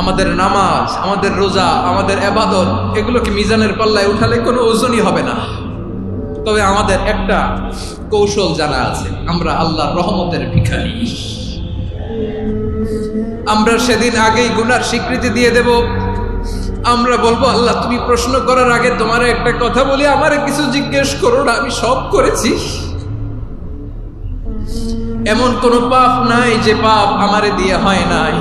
আমাদের নামাজ, আমাদের রোজা, আমাদের ইবাদত এগুলোকে মিজানের পাল্লায় উঠালে কোনো ওজনই হবে না। তবে আমাদের একটা কৌশল জানা আছে, আমরা আল্লাহর রহমতের ভিখারি। আমরা সেদিন আগেই গুনার স্বীকৃতি দিয়ে দেব। আমরা বলবো, আল্লাহ তুমি প্রশ্ন করার আগে তোমার একটা কথা বলি, আমারে কিছু জিজ্ঞেস করো না, আমি সব করেছি। এমন কোন পাপ নাই যে পাপ আমারে দিয়ে হয় নাই।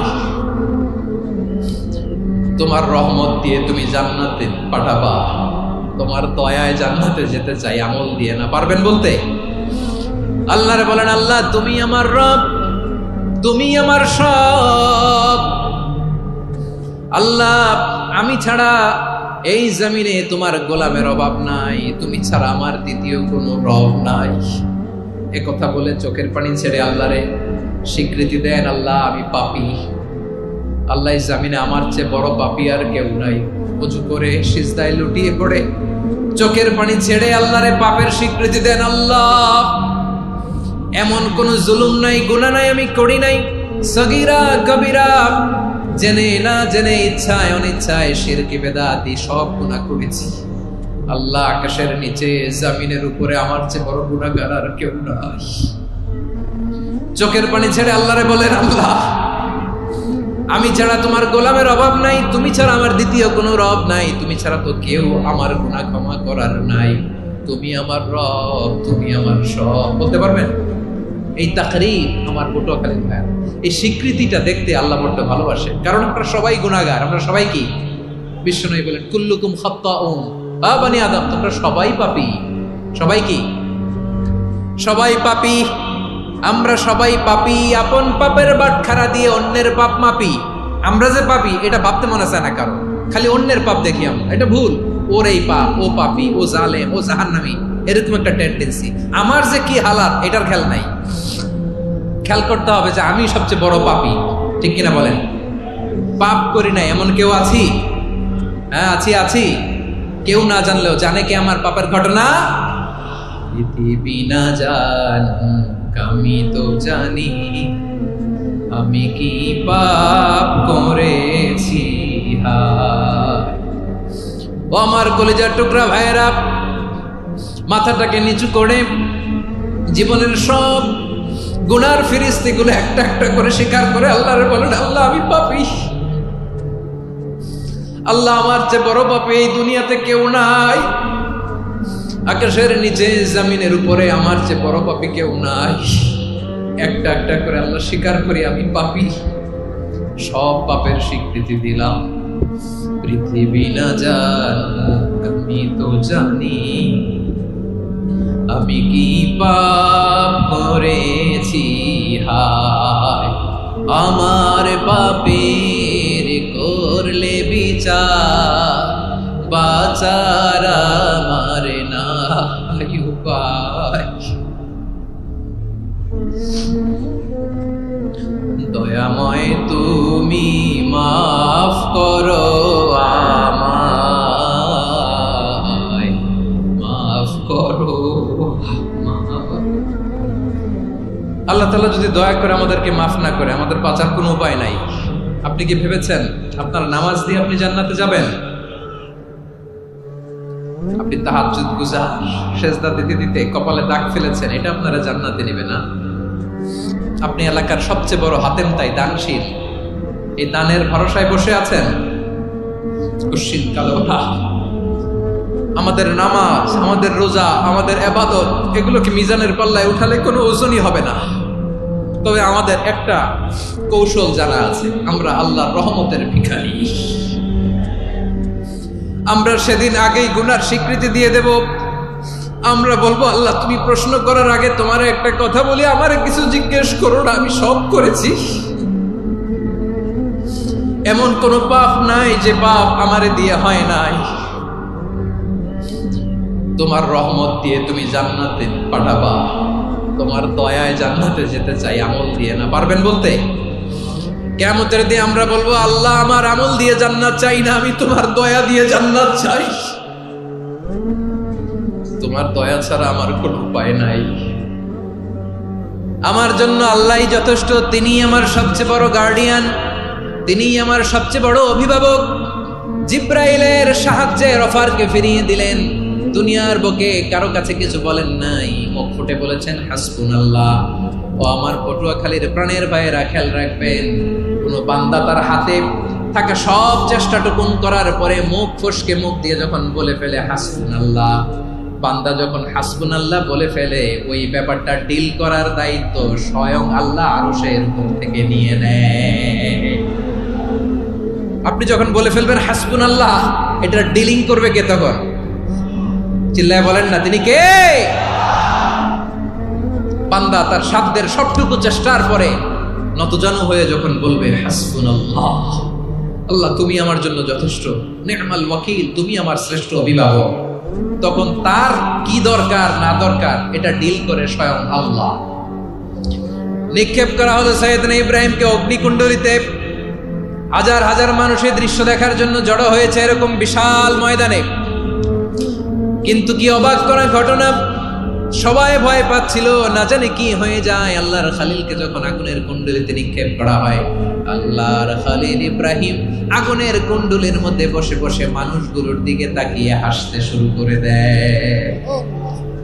তোমার রহমত দিয়ে তুমি জান্নাতে পাঠাবা, তোমার দয়ায় জান্নাতে যেতে চাই, আমল দিয়ে না। পারবেন বলতে? আল্লাহরে বলেন, আল্লাহ তুমি আমার রব, তুমি আমার সব। আল্লাহ আমি ছাড়া এই জমিনে তোমার গোলামের অভাব নাই, তুমি ছাড়া আমার দ্বিতীয় কোনো রব নাই। এ কথা বলে চোখের পানি ছেড়ে আল্লাহরে স্বীকৃতি দেন, আল্লাহ আমি পাপী। আল্লাহ জামিনে আমার চেয়ে বড় পাপী আর কেউ নাই। ওযু করে সিজদায় লুটিয়ে পড়ে চোখের পানি ছেড়ে আল্লাহরে পাপের স্বীকৃতি দেন, আল্লাহ এমন কোন জুলুম নাই, গুনাহ নাই আমি করি নাই, সগীরা কবিরা, জেনে না জেনে, ইচ্ছায় অনিচ্ছায়, শিরকি বেদাতি সব গুনাহ করেছি। আল্লাহ আকাশের নিচে জমিনের উপরে আমার চেয়ে বড় গুনাহগার আর কেউ নাই। চোখের পানি ছেড়ে আল্লাহরে বলেন, আল্লাহ আমি ছাড়া তোমার গোলামের অভাব নাই, তুমি ছাড়া আমার দ্বিতীয় কোনো রব নাই, তুমি ছাড়া তো কেউ আমার গুনাহ ক্ষমা করার নাই, তুমি আমার রব, তুমি আমার সব। বলতে পারবেন? এই তাকরীর আমার পটুয়াখালী ভাই, এই স্বীকৃতিটা দেখতে আল্লাহ বড় ভালোবাসে। কারণ আমরা সবাই গুনাহগার, আমরা সবাই কি? বিশ্বনবী বলেন, কুল্লুকুম খাত্তাউন বা বনি আদম, তোমরা সবাই পাপী। সবাই কি? সবাই পাপী। আমরা সবাই পাপী। আপন পাপের বাটখারা দিয়ে অন্যের পাপ মাপি। আমরা যে পাপী এটা ভাবতে মনে চায় না কারণ, খালি অন্যের পাপ দেখি আমরা, এটা ভুল। ওর এই পাপ, ও পাপী, ও জালেম, ও জাহান্নামী, এরকম একটা টেন্ডেন্সি। আমার যে কি হালাত এটার খেয়াল নাই। খেয়াল করতে হবে যে আমি সবচেয়ে বড় পাপী, ঠিক কিনা বলেন? পাপ করি না এমন কেউ আছি? হ্যাঁ আছি। কেউ না জানলেও জানে কে আমার পাপের ঘটনা? পৃথিবী না জানুক আমি তো জানি, আমি কি পাপ করেছি। ও আমার কলিজার টুকরা ভাইয়েরা, মাথাটাকে নিচু করে জীবনের সব গুনার ফিরিস্তিগুলো একটা একটা করে স্বীকার করে আল্লাহরে বলেন, আল্লাহ আমি পাপী। আল্লাহ আমার চেয়ে বড় পাপী এই দুনিয়াতে কেউ নাই। আকাশের নিচে জমিনের উপরে আমার চেয়ে বড় পাপী কেউ নাই। একটা একটা করে আল্লাহ স্বীকার করি আমি পাপী। সব পাপের স্বীকৃতি দিলাম। পৃথিবী না জানুক আমি তো জানি, আমি কি পাপ করেছি। হায় আমার পাপের করলে বিচার, বাঁচার আমার নাই উপায়। দয়াময় তুমি মাফ করো আমায়, মাফ করো। আল্লাহ তাআলা যদি দয়া করে আমাদেরকে মাফ না করে, আমাদের বাঁচার কোনো উপায় নাই। আপনি কি ভেবেছেন আপনার নামাজ দিয়ে আপনি জান্নাতে যাবেন? আপনি তাহাজ্জুদ গুজার, সেজদা দিতে দিতে কপালে দাগ ফেলেছেন, এটা আপনারা জান্নাতে নেবে না। আপনি এলাকার সবচেয়ে বড় হাতেম তাই দানশীল, এই দানের ভরসায় বসে আছেন। কুশিন কালো আমাদের নামাজ, আমাদের রোজা, আমাদের ইবাদত এগুলোকে মিজানের পাল্লায় উঠালে কোনো ওজনই হবে না। তবে আমাদের একটা কৌশল জানা আছে, আমরা আল্লাহর রহমতের ভিখারি। আমরা সেদিন আগেই গুনার স্বীকৃতি দিয়ে দেব। আমরা বলবো, আল্লাহ তুমি প্রশ্ন করার আগে তোমার একটা কথা বলি, আমারে কিছু জিজ্ঞেস করো না, আমি সব করেছি। এমন কোন পাপ নাই যে পাপ আমারে দিয়ে হয় নাই। তোমার রহমত দিয়ে তুমি জান্নাতে পাঠাবা, তোমার দয়ায় জান্নাতে যেতে চাই, আমল দিয়ে না। পারবেন বলতে? কিয়ামতের দিন আমরা বলবো, আল্লাহ আমার আমল দিয়ে জান্নাত চাই না, আমি তোমার দয়া দিয়ে জান্নাত চাই। তোমার দয়া ছাড়া আমার কোনো উপায় নাই। আমার জন্য আল্লাহই যথেষ্ট, তিনি আমার সবচেয়ে বড় গার্ডিয়ান। তিনিই আমার সবচেয়ে বড় অভিভাবক। জিব্রাইলের সাহায্যে রফারকে ফিরিয়ে দিলেন। দুনিয়ার বুকে কারো কাছে কিছু বলেন নাই, মুখ ফুটে বলেছেন হাসবুনাল্লাহ। ও আমার পটুয়াখালীর প্রাণের ভাইয়েরা, খেয়াল রাখবেন, কোন বান্দা তার হাতে থাকা সব চেষ্টাটুকুন করার পরে মুখ ফসকে মুখ দিয়ে যখন বলে ফেলে হাসবুনাল্লাহ, বান্দা যখন হাসবুনাল্লাহ বলে ফেলে, ওই ব্যাপারটা ডিল করার দায়িত্ব স্বয়ং আল্লাহ আরশের উপর থেকে নিয়ে নেয়। আপনি যখন বলে ফেলবেন হাসবুনাল্লাহ, এটা ডিলিং করবে কে তখন? চিল্লায় বলেন না, তিনি কে? বান্দা তার সাধ্যের সবটুকু চেষ্টার পরে নতজানু হয়ে যখন বলবে হাসবুনাল্লাহ, আল্লাহ তুমি আমার জন্য যথেষ্ট, নি'মাল ওয়াকিল, তুমি আমার শ্রেষ্ঠ অভিভাবক, তখন তার কি দরকার না দরকার এটা ডিল করে স্বয়ং আল্লাহ। নিক্ষেপ করা হলো সাইয়েদনা ইব্রাহিমকে অগ্নিকুণ্ডলিতে। হাজার হাজার মানুষের দৃশ্য দেখার জন্য জড়ো হয়েছে এরকম বিশাল ময়দানে। কিন্তু কি অবাক করা ঘটনা, সবাই ভয় পাচ্ছিল, না জানে কি হয়ে যায়। আল্লাহর খালিলকে যখন আগুনের কুণ্ডলিতে নিক্ষেপ করা হয়, আল্লাহর খালিল ইব্রাহিম আগুনের কুণ্ডলের মধ্যে বসে বসে মানুষগুলোর দিকে তাকিয়ে হাসতে শুরু করে দেয়।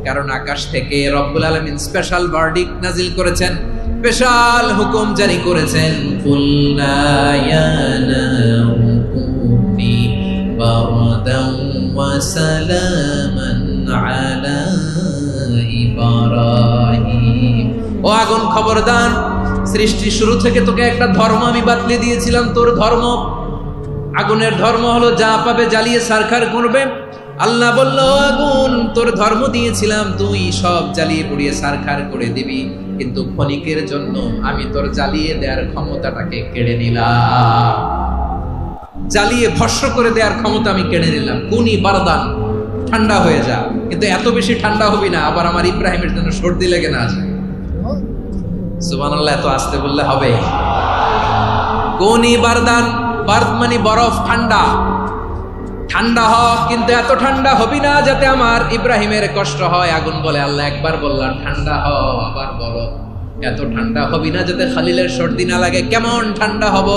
কারণ আকাশ থেকে রব্বুল আলামিন স্পেশাল ভার্ডিক্ট নাজিল করেছেন, স্পেশাল হুকুম জারি করেছেন, কুলনা ইয়া নারু কুনি বারদান ওয়া সালামান আলা ইব্রাহিম। ও আগুন, খবরদার, সৃষ্টি শুরু থেকে তোকে একটা ধর্ম আমি বাতলে দিয়েছিলাম, তোর ধর্ম। আগুনের ধর্ম হলো যা পাবে জ্বালিয়ে সারখার করবে। আল্লাহ বলল, আগুন, তোর ধর্ম দিয়েছিলাম, তুই সব জ্বালিয়ে পুড়িয়ে সারখার করে দিবি, কিন্তু ক্ষণিকের জন্য আমি তোর জ্বালিয়ে দেওয়ার ক্ষমতাটাকে কেড়ে নিলাম। জ্বালিয়ে ভস্ম করে দেওয়ার ক্ষমতা আমি কেড়ে নিলাম। কুনি বারদান, ঠান্ডা হয়ে যা। কিন্তু এত বেশি ঠান্ডা হবি না আবার আমার ইব্রাহিমের জন্য সর্দি লেগে না যায়। সুবহানাল্লাহ, এত আসতে বললে হবে? কুনি বারদান, বারদ মানে বরফ, ঠান্ডা। ঠান্ডা হ, কিন্তু এত ঠান্ডা হবি না যাতে আমার ইব্রাহিমের কষ্ট হয়। আগুন বলে, আল্লাহ একবার বললাম ঠান্ডা হ, আবার বরফ। এত ঠান্ডা হবি না যাতে খালিলের সর্দি না লাগে। কেমন ঠান্ডা হব,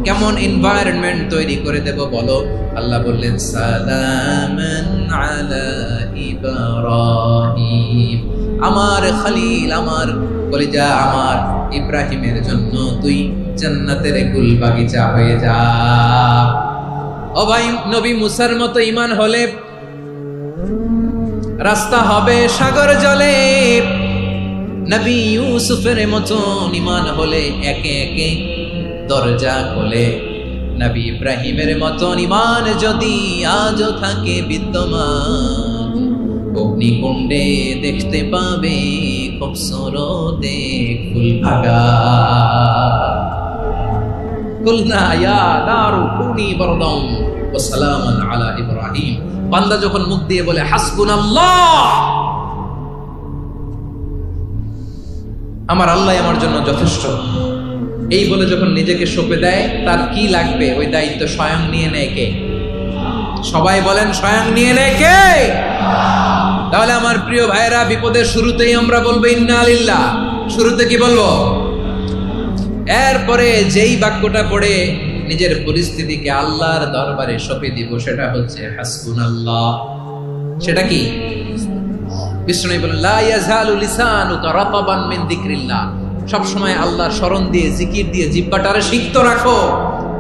কেমন এনভায়রনমেন্ট তৈরি করে দেব বলো? আল্লাহ বললেন, সালামান আলা ইব্রাহিম, আমার খালিল, আমার কলিজা, আমার ইব্রাহিমের জন্য তুই জান্নাতের গুল বাগিচা হয়ে যা। ও ভাই, নবী মুসার মতো ঈমান হলে রাস্তা হবে সাগর জলে। নবী ইউসুফের মতন ঈমান হলে একে একে দরজা খোলে। নবী ইব্রাহিমের মতন ঈমান যদি আজও থাকে বিদ্যমান, অগ্নিকুণ্ডে দেখতে পাবে খুবসুরত এক ফুল ভাগা। কুলনা ইয়া নারু কুনি বারদান ওয়া সালামান আলা ইব্রাহিম। বান্দা যখন মুখ দিয়ে বলে হাসবুনাল্লাহ, আমার আল্লাহ আমার জন্য যথেষ্ট, এই বলে যখন নিজেকে সঁপে দেয়, তার কি লাগবে ওই দায়িত্ব স্বয়ং নিয়ে নেয় কে? সবাই বলেন, স্বয়ং নিয়ে নেয় কে? তাহলে আমার প্রিয় ভাইরা, বিপদের শুরুতেই আমরা বলবো ইন্না লিল্লাহ। শুরুতে কি বলবো? এরপরে যেই বাক্যটা পড়ে নিজের পরিস্থিতিকে আল্লাহর দরবারে সঁপে দিব, সেটা হচ্ছে হাসবুনাল্লাহ। সেটা কি? বিষ্ণু বলেন, লা ইয়াজালু লিসানুকা রাতাবান মিন যিকরিল্লাহ। সব সময় আল্লাহর স্মরণ দিয়ে, জিকির দিয়ে জিহ্বাটারে সিক্ত রাখো।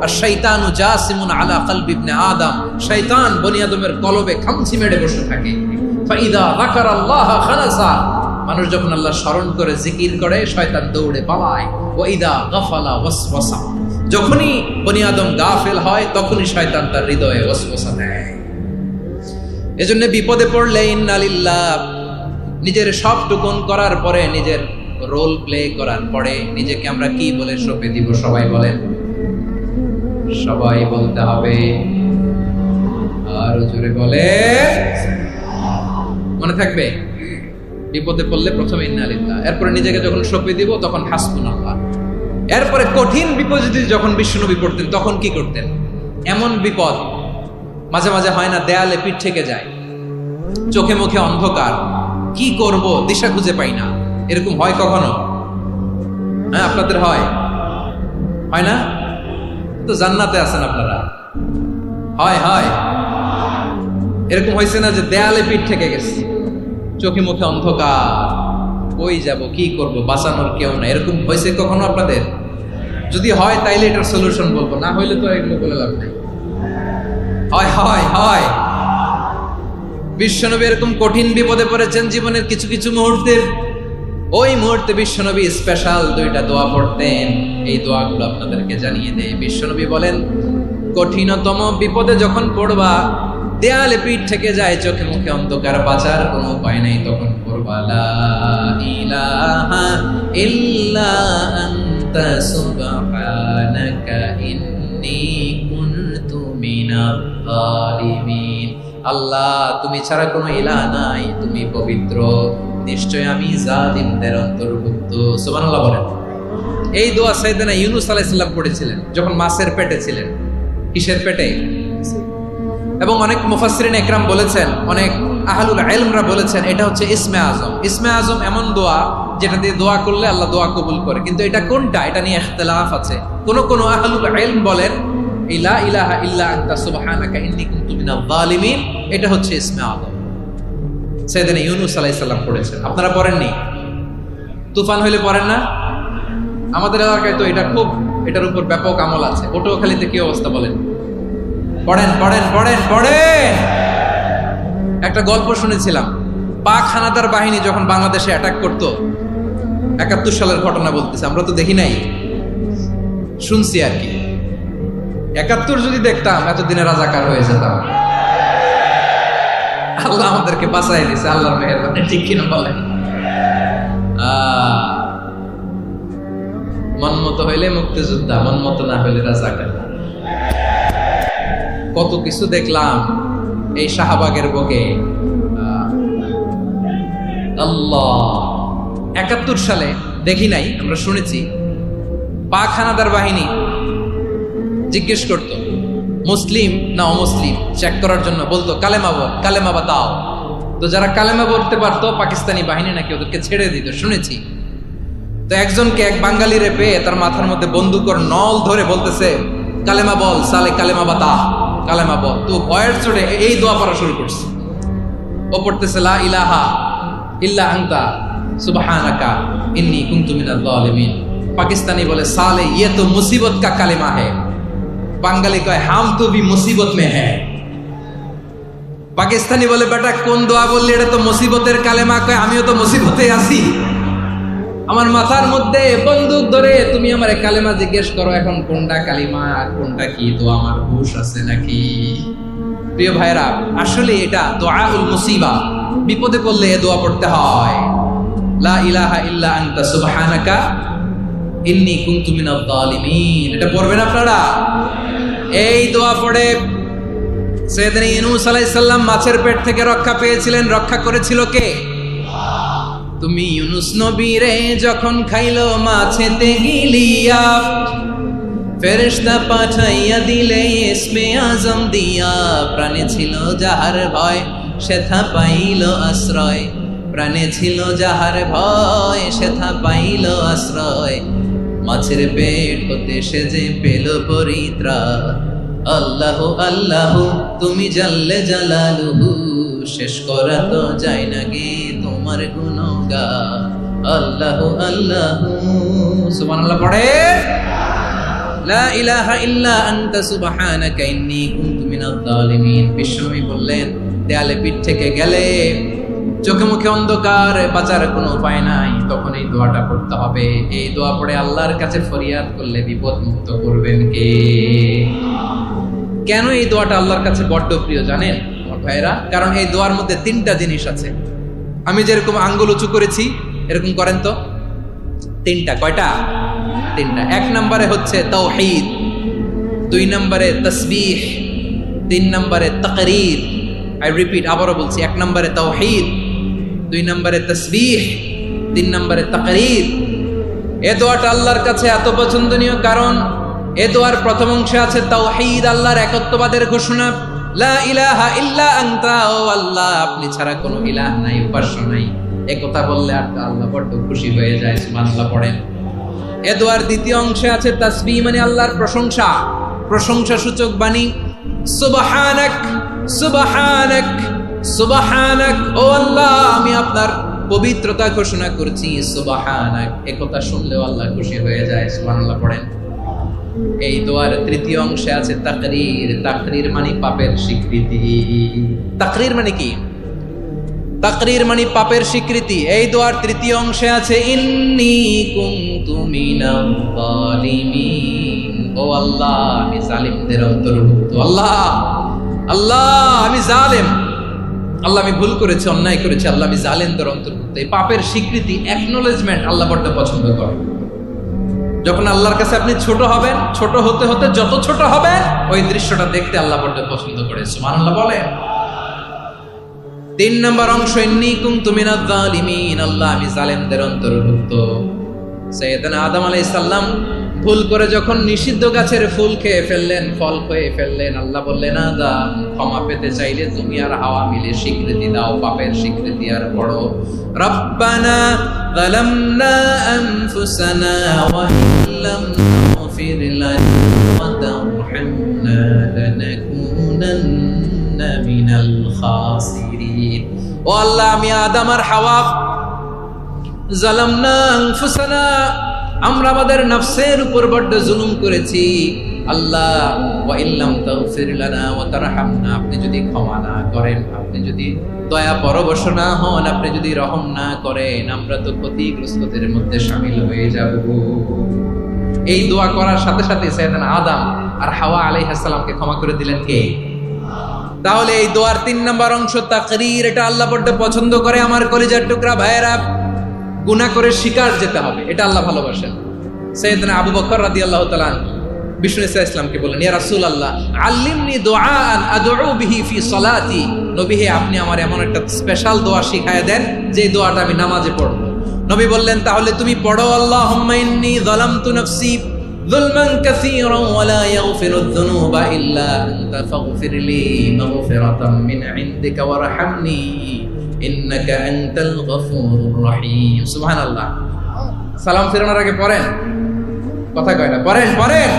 আর শয়তানু জাসিমুন আলা কলবি ইবনে আদম, শয়তান বনি আদমের কলবে খামচি মেরে বসে থাকে। ফাইদা যাকারাল্লাহ খালাসা, মানুষ যখন আল্লাহর স্মরণ করে জিকির করে, শয়তান দৌড়ে পালায়। ওয়া ইদা গাফালা ওয়াসওয়াসা, যখনই বনি আদম গাফেল হয় তখনই শয়তান তার হৃদয়ে ওয়াসওয়াসা দেয়। এজন্য বিপদে পড়লে ইন্না লিল্লাহ, নিজের সব টুকুন করার পরে, নিজের রোল প্লে করার পরে নিজেকে আমরা কি বলে সঁপে দিব? সবাই বলেন, সবাই বলতে হবে। আর জোরে বলে, মনে থাকবে? বিপদে পড়লে প্রথমে ইন্না লিল্লাহ, এরপরে নিজেকে যখন সঁপে দিব তখন হাসবুনাল্লাহ। এরপরে কঠিন বিপদে যখন বিশ্বনবী পড়তেন তখন কি করতেন? এমন বিপদ মাঝে মাঝে হয় না, দেয়ালে পিঠ থেকে যায়, চোখে মুখে অন্ধকার, কি করব দিশা খুঁজে পাই না, এরকম হয় কখনো? হ্যাঁ, আপনাদের হয়? হয় না? তো জান্নাতে আছেন আপনারা। হয় হয় এরকম হয়েছে না যে দেয়ালে পিঠ থেকে গেছে, চোখে মুখে অন্ধকার, কই যাব, কি করব, বাঁচানোর কেউ না, এরকম হয়েছে কখনো আপনাদের? যদি হয় তাইলে এটার সলিউশন বলবো, না হইলে তো এগুলো বলে লাভ নাই। হয় হয় হয় বিশ্বনবী এরকম কঠিন বিপদে পড়েছেন জীবনের কিছু কিছু মুহূর্তে, ওই মুহূর্তে বিশ্বনবী স্পেশাল 2টা দোয়া পড়তেন। এই দোয়াগুলো আপনাদেরকে জানিয়ে দেয়। বিশ্বনবী বলেন, কঠিনতম বিপদে যখন পড়বা, দেয়ালে পিঠ থেকে যায়, চোখে মুখে অন্ধকার, বাঁচার কোনো উপায় নাই, তখন পড়বা লা ইলাহা ইল্লা আনতা সুবহানাকা ইন্নী কুনতু মিনাল যালিমিন। আল্লাহ, তুমি ছাড়া কোনো ইলাহ নাই, তুমি পবিত্র, নিশ্চয় আমি জালিমদের অন্তর্ভুক্ত। সুবহানাল্লাহ বলেন। এই দোয়া সাইয়েদনা ইউনূস আলাইহিস সালাম পড়েছিলেন যখন মাছের পেটে ছিলেন। কিসের পেটে? এবং অনেক মুফাসসিরিন ইকরাম বলেছেন, অনেক আহলুল ইলমরা বলেছেন, এটা হচ্ছে ইসমে আজম। ইসমে আজম এমন দোয়া যেটা দিয়ে দোয়া করলে আল্লাহ দোয়া কবুল করে, কিন্তু এটা কোনটা, এটা নিয়ে ইখতিলাফ আছে। কোন কোন আহলুল ইলম বলেন লা ইলাহা ইল্লা আনতা সুবহানাকা ইন্নী কুনতু মিনাল যালিমিন, এটা হচ্ছে ইসমে আজম। সাইয়েদনা ইউনূস আলাইহিস সালাম পড়েছেন। আপনারা পড়েননি? তুফান হইলে পড়েন না? আমাদের এলাকায় তো এটা খুব, এটার উপর ব্যাপক আমল আছে। পটুয়াখালীতে কি অবস্থা বলেন? পড়েন পড়েন পড়েন পড়েন। একটা গল্প শুনেছিলাম, পাক হানাদার বাহিনী যখন বাংলাদেশে অ্যাটাক করতো, 71 সালের ঘটনা বলতেছে, আমরা তো দেখি নাই, শুনছি আর কি। 71 যদি দেখতাম এতদিনে রাজাকার হয়ে যেতাম। আল্লাহ আমাদেরকে বাঁচাই দিয়েছে, আল্লাহর মেহেরবানি, ঠিক কিনা বলেন? মন মতো হইলে মুক্তিযোদ্ধা, মন মতো না হইলে রাজাকার। কত কিছু দেখলাম এই শাহবাগের বুকে। আল্লাহ, 71 সালে দেখি নাই, আমরা শুনেছি। পাক হানাদার বাহিনী জিজ্ঞেস করত মুসলিম না অমুসলিম চেক করার জন্য, বলতো কালেমা বল, কালেমা বাতাও। তো যারা কালেমা বলতে পারতো পাকিস্তানি বাহিনী নাকি ওদেরকে ছেড়ে দিত, শুনেছি। তো একজনকে, এক বাঙালিরে পেয়ে তার মাথার মধ্যে বন্দুকর নল ধরে বলতেছে, কালেমা বল সালে, কালেমা বাতা, কালেমা বল। তো ভয়ের চড়ে এই দোয়া পড়া শুরু করছে। ও পড়তেছে লা ইলাহা ইল্লা আনতা সুবহানাকা ইন্নী কুনতু মিনাল যালিমিন। পাকিস্তানি বলে সালে ये तो मुसीबत का কালেমা है। বাঙালি কয় হাম তো ভি মুসিবত মে হ্যায়। পাকিস্তানি বলে বেটা কোন দোয়া বললি, এটা তো মুসিবতের কালেমা। কয় আমিও তো মুসিবতে আছি, আমার মাথার মধ্যে বন্দুক ধরে তুমি আমার কালেমা জিজ্ঞেস করো, এখন কোনটা কালিমা আর কোনটা কি, তো আমার হুশ আছে নাকি? প্রিয় ভাইরা, আসলে এটা দুআউল মুসিবা, বিপদে পড়লে এ দোয়া পড়তে হয়। লা ইলাহা ইল্লা আনতা সুবহানাকা ইন্নী কুনতু মিনাল যালিমিন। এটা পড়বেন আপনারা। এই দোয়া পড়ে সাইয়েদনা ইউনূস আলাইহিস সালাম মাছের পেট থেকে রক্ষা পেয়েছিলেন। রক্ষা করেছিল কে? তুমি ইউনূস নবীরে যখন খাইলো মাছেতে গিলিয়া, ফেরেশতা পাঠাইয়া দিলে ইসমে আজম দিয়া। প্রাণে ছিল যাহার ভয় সেথা পাইল আশ্রয়, প্রাণে ছিল যাহার ভয় সেথা পাইল আশ্রয়। মাছের পেট হতে সে যে পেল পরিত্রাণ। আল্লাহ আল্লাহ তুমি জাল্লে জালালুহু, শেষ করা তো যায় না গে তোমার গুণগান। আল্লাহ আল্লাহ সুবহানাল্লাহ পড়ে। লা ইলাহা ইল্লা আনতা সুবহানাকা ইন্নী কুনতু মিনাল যালিমিন। বিশ্বনবী বললেন, দেয়ালে পিঠ থেকে গেলে, চোখে মুখে অন্ধকার, বাঁচার কোনো উপায় নাই, তখন এই দোয়াটা পড়তে হবে। এই দোয়া পড়ে আল্লাহর কাছে ফরিয়াদ করলে বিপদ মুক্ত করবেন কে? কেন এই দোয়াটা আল্লাহর কাছে বড্ড প্রিয় জানেন আমার ভাইরা? কারণ এই দোয়ার মধ্যে 3টা জিনিস আছে। আমি যেরকম আঙ্গুল উঁচু করেছি এরকম করেন তো। 3টা। কয়টা? 3টা। 1 নম্বরে হচ্ছে তাওহীদ, 2 নম্বরে তাসবিহ, 3 নম্বরে তাকরীর। আই রিপিট, আবারও বলছি, 1 নম্বরে তাওহীদ, 2 নম্বরে তাসবিহ, 3 নম্বরে তাকরীর। এ দোয়াটা আল্লাহর কাছে এত পছন্দনীয় কারণ এ দোয়ার প্রথম অংশে আছে তাওহীদ, আল্লাহর একত্ববাদের ঘোষণা। লা ইলাহা ইল্লা আনতা, ও আল্লাহ আপনি ছাড়া কোনো ইলাহ নাই, উপাস্য নাই। এই কথা বললে আর আল্লাহ বড় খুশি হয়ে যায়। সুবহানাল্লাহ পড়েন। এ দোয়ার দ্বিতীয় অংশে আছে তাসবিহ, মানে আল্লাহর প্রশংসা। প্রশংসা সূচক বাণী, সুবহানাক সুবহানাক সুবহানাক, ও আল্লাহ আমি আপনার পবিত্রতা ঘোষণা করছি, সুবহানাক। একথা শুনলেও আল্লাহ খুশি হয়ে যায়। সুবহানাল্লাহ পড়েন। এই দোয়ার তৃতীয় অংশে আছে তাকরীর। তাকরীর মানে পাপের স্বীকৃতি। তাকরীর মানে কি? তাকরীর মানে পাপের স্বীকৃতি। এই দোয়ার তৃতীয় অংশে আছে ইন্নী কুনতু মিনাল যালিমিন, ও আল্লাহ আমি জালিমদের অন্তর্ভুক্ত। আল্লাহ আল্লাহ আমি জালেম, আল্লাহ আমি ভুল করেছি, অন্যায় করেছি, আল্লাহ আমি জালেমদের অন্তর্ভুক্ত। এই পাপের স্বীকৃতি, অ্যাকনোলেজমেন্ট আল্লাহ বড় পছন্দ করে। যখন আল্লাহর কাছে আপনি ছোট হবেন, ছোট হতে হতে যত ছোট হবেন, ওই দৃশ্যটা দেখতে আল্লাহ বড় পছন্দ করে। সুবহানাল্লাহ বলেন। 3 নম্বর অংশ ইন্নী কুনতু মিনাজ জালিমিন, আল্লাহ আমি জালেমদের অন্তর্ভুক্ত। সাইয়েদনা আদম আলাইহিস সালাম ভুল করে যখন নিষিদ্ধ গাছের ফুল খেয়ে ফেললেন, ফল খেয়ে ফেললেন, আল্লাহ বললেন আদম ক্ষমা পেতে চাইলে তুমি আর হাওয়া মিলে স্বীকৃতি দাও, পাপের স্বীকৃতি আর পড়ো রব্বানা যালামনা আনফুসানা ওয়া ইল্লাম তাগফির লানা ওয়া তারহামনা লানাকুনান্না মিনাল খাসিরিন। ও আল্লাহ আমি আদম আর হাওয়া যালামনা আনফুসানা, আমরা আমাদের নফসের উপর বড় জুলুম করেছি। আল্লাহ ওয়া ইল্লাম তাগফির লানা ওয়া তারহামনা, আপনি যদি ক্ষমা না করেন, আপনি যদি দয়া পরবশ না হন, আপনি যদি রহম না করেন, আমরা তো ক্ষতিগ্রস্তদের মধ্যে শামিল হয়ে যাব। এই দোয়া করার সাথে সাথে সাইয়েদনা আদম আর হাওয়া আলাইহিস সালামকে ক্ষমা করে দিলেন কে? তাহলে এই দোয়ার 3 নম্বর অংশ তাকরীর, এটা আল্লাহ বড় পছন্দ করে। আমার কলিজার টুকরা ভাইয়েরা, গুনাহ করে শিকার যেতে হবে, এটা আল্লাহ ভালোবাসেন। সাইয়েদনা আবু বকর রাদিয়াল্লাহু তাআলা বিষ্ণু ইসা ইসলামকে বললেন, ইয়া রাসূলুল্লাহ আল্লিমনি দুআআন আদউ বিহি ফি সালাতি, নবী হে আপনি আমার এমন একটা স্পেশাল দোয়া শিখায়া দেন যে দোয়াটা আমি নামাজে পড়ব। নবী বললেন, তাহলে তুমি পড়ো আল্লাহুম্মা ইন্নী যালামতু নাফসি যুলমান কাসীরান ওয়া লা ইয়াগফিরুয যুনুবা ইল্লা আনতা ফাগফিরলি মাগফিরাতাম মিন ইনদিকা ওয়ারহামনি ইন্নাকা আনতাল গফুরুর রহিম। সুবহানাল্লাহ। সালাম ফেরানোর আগে পড়েন, কথা কয় না, পড়েন পড়েন।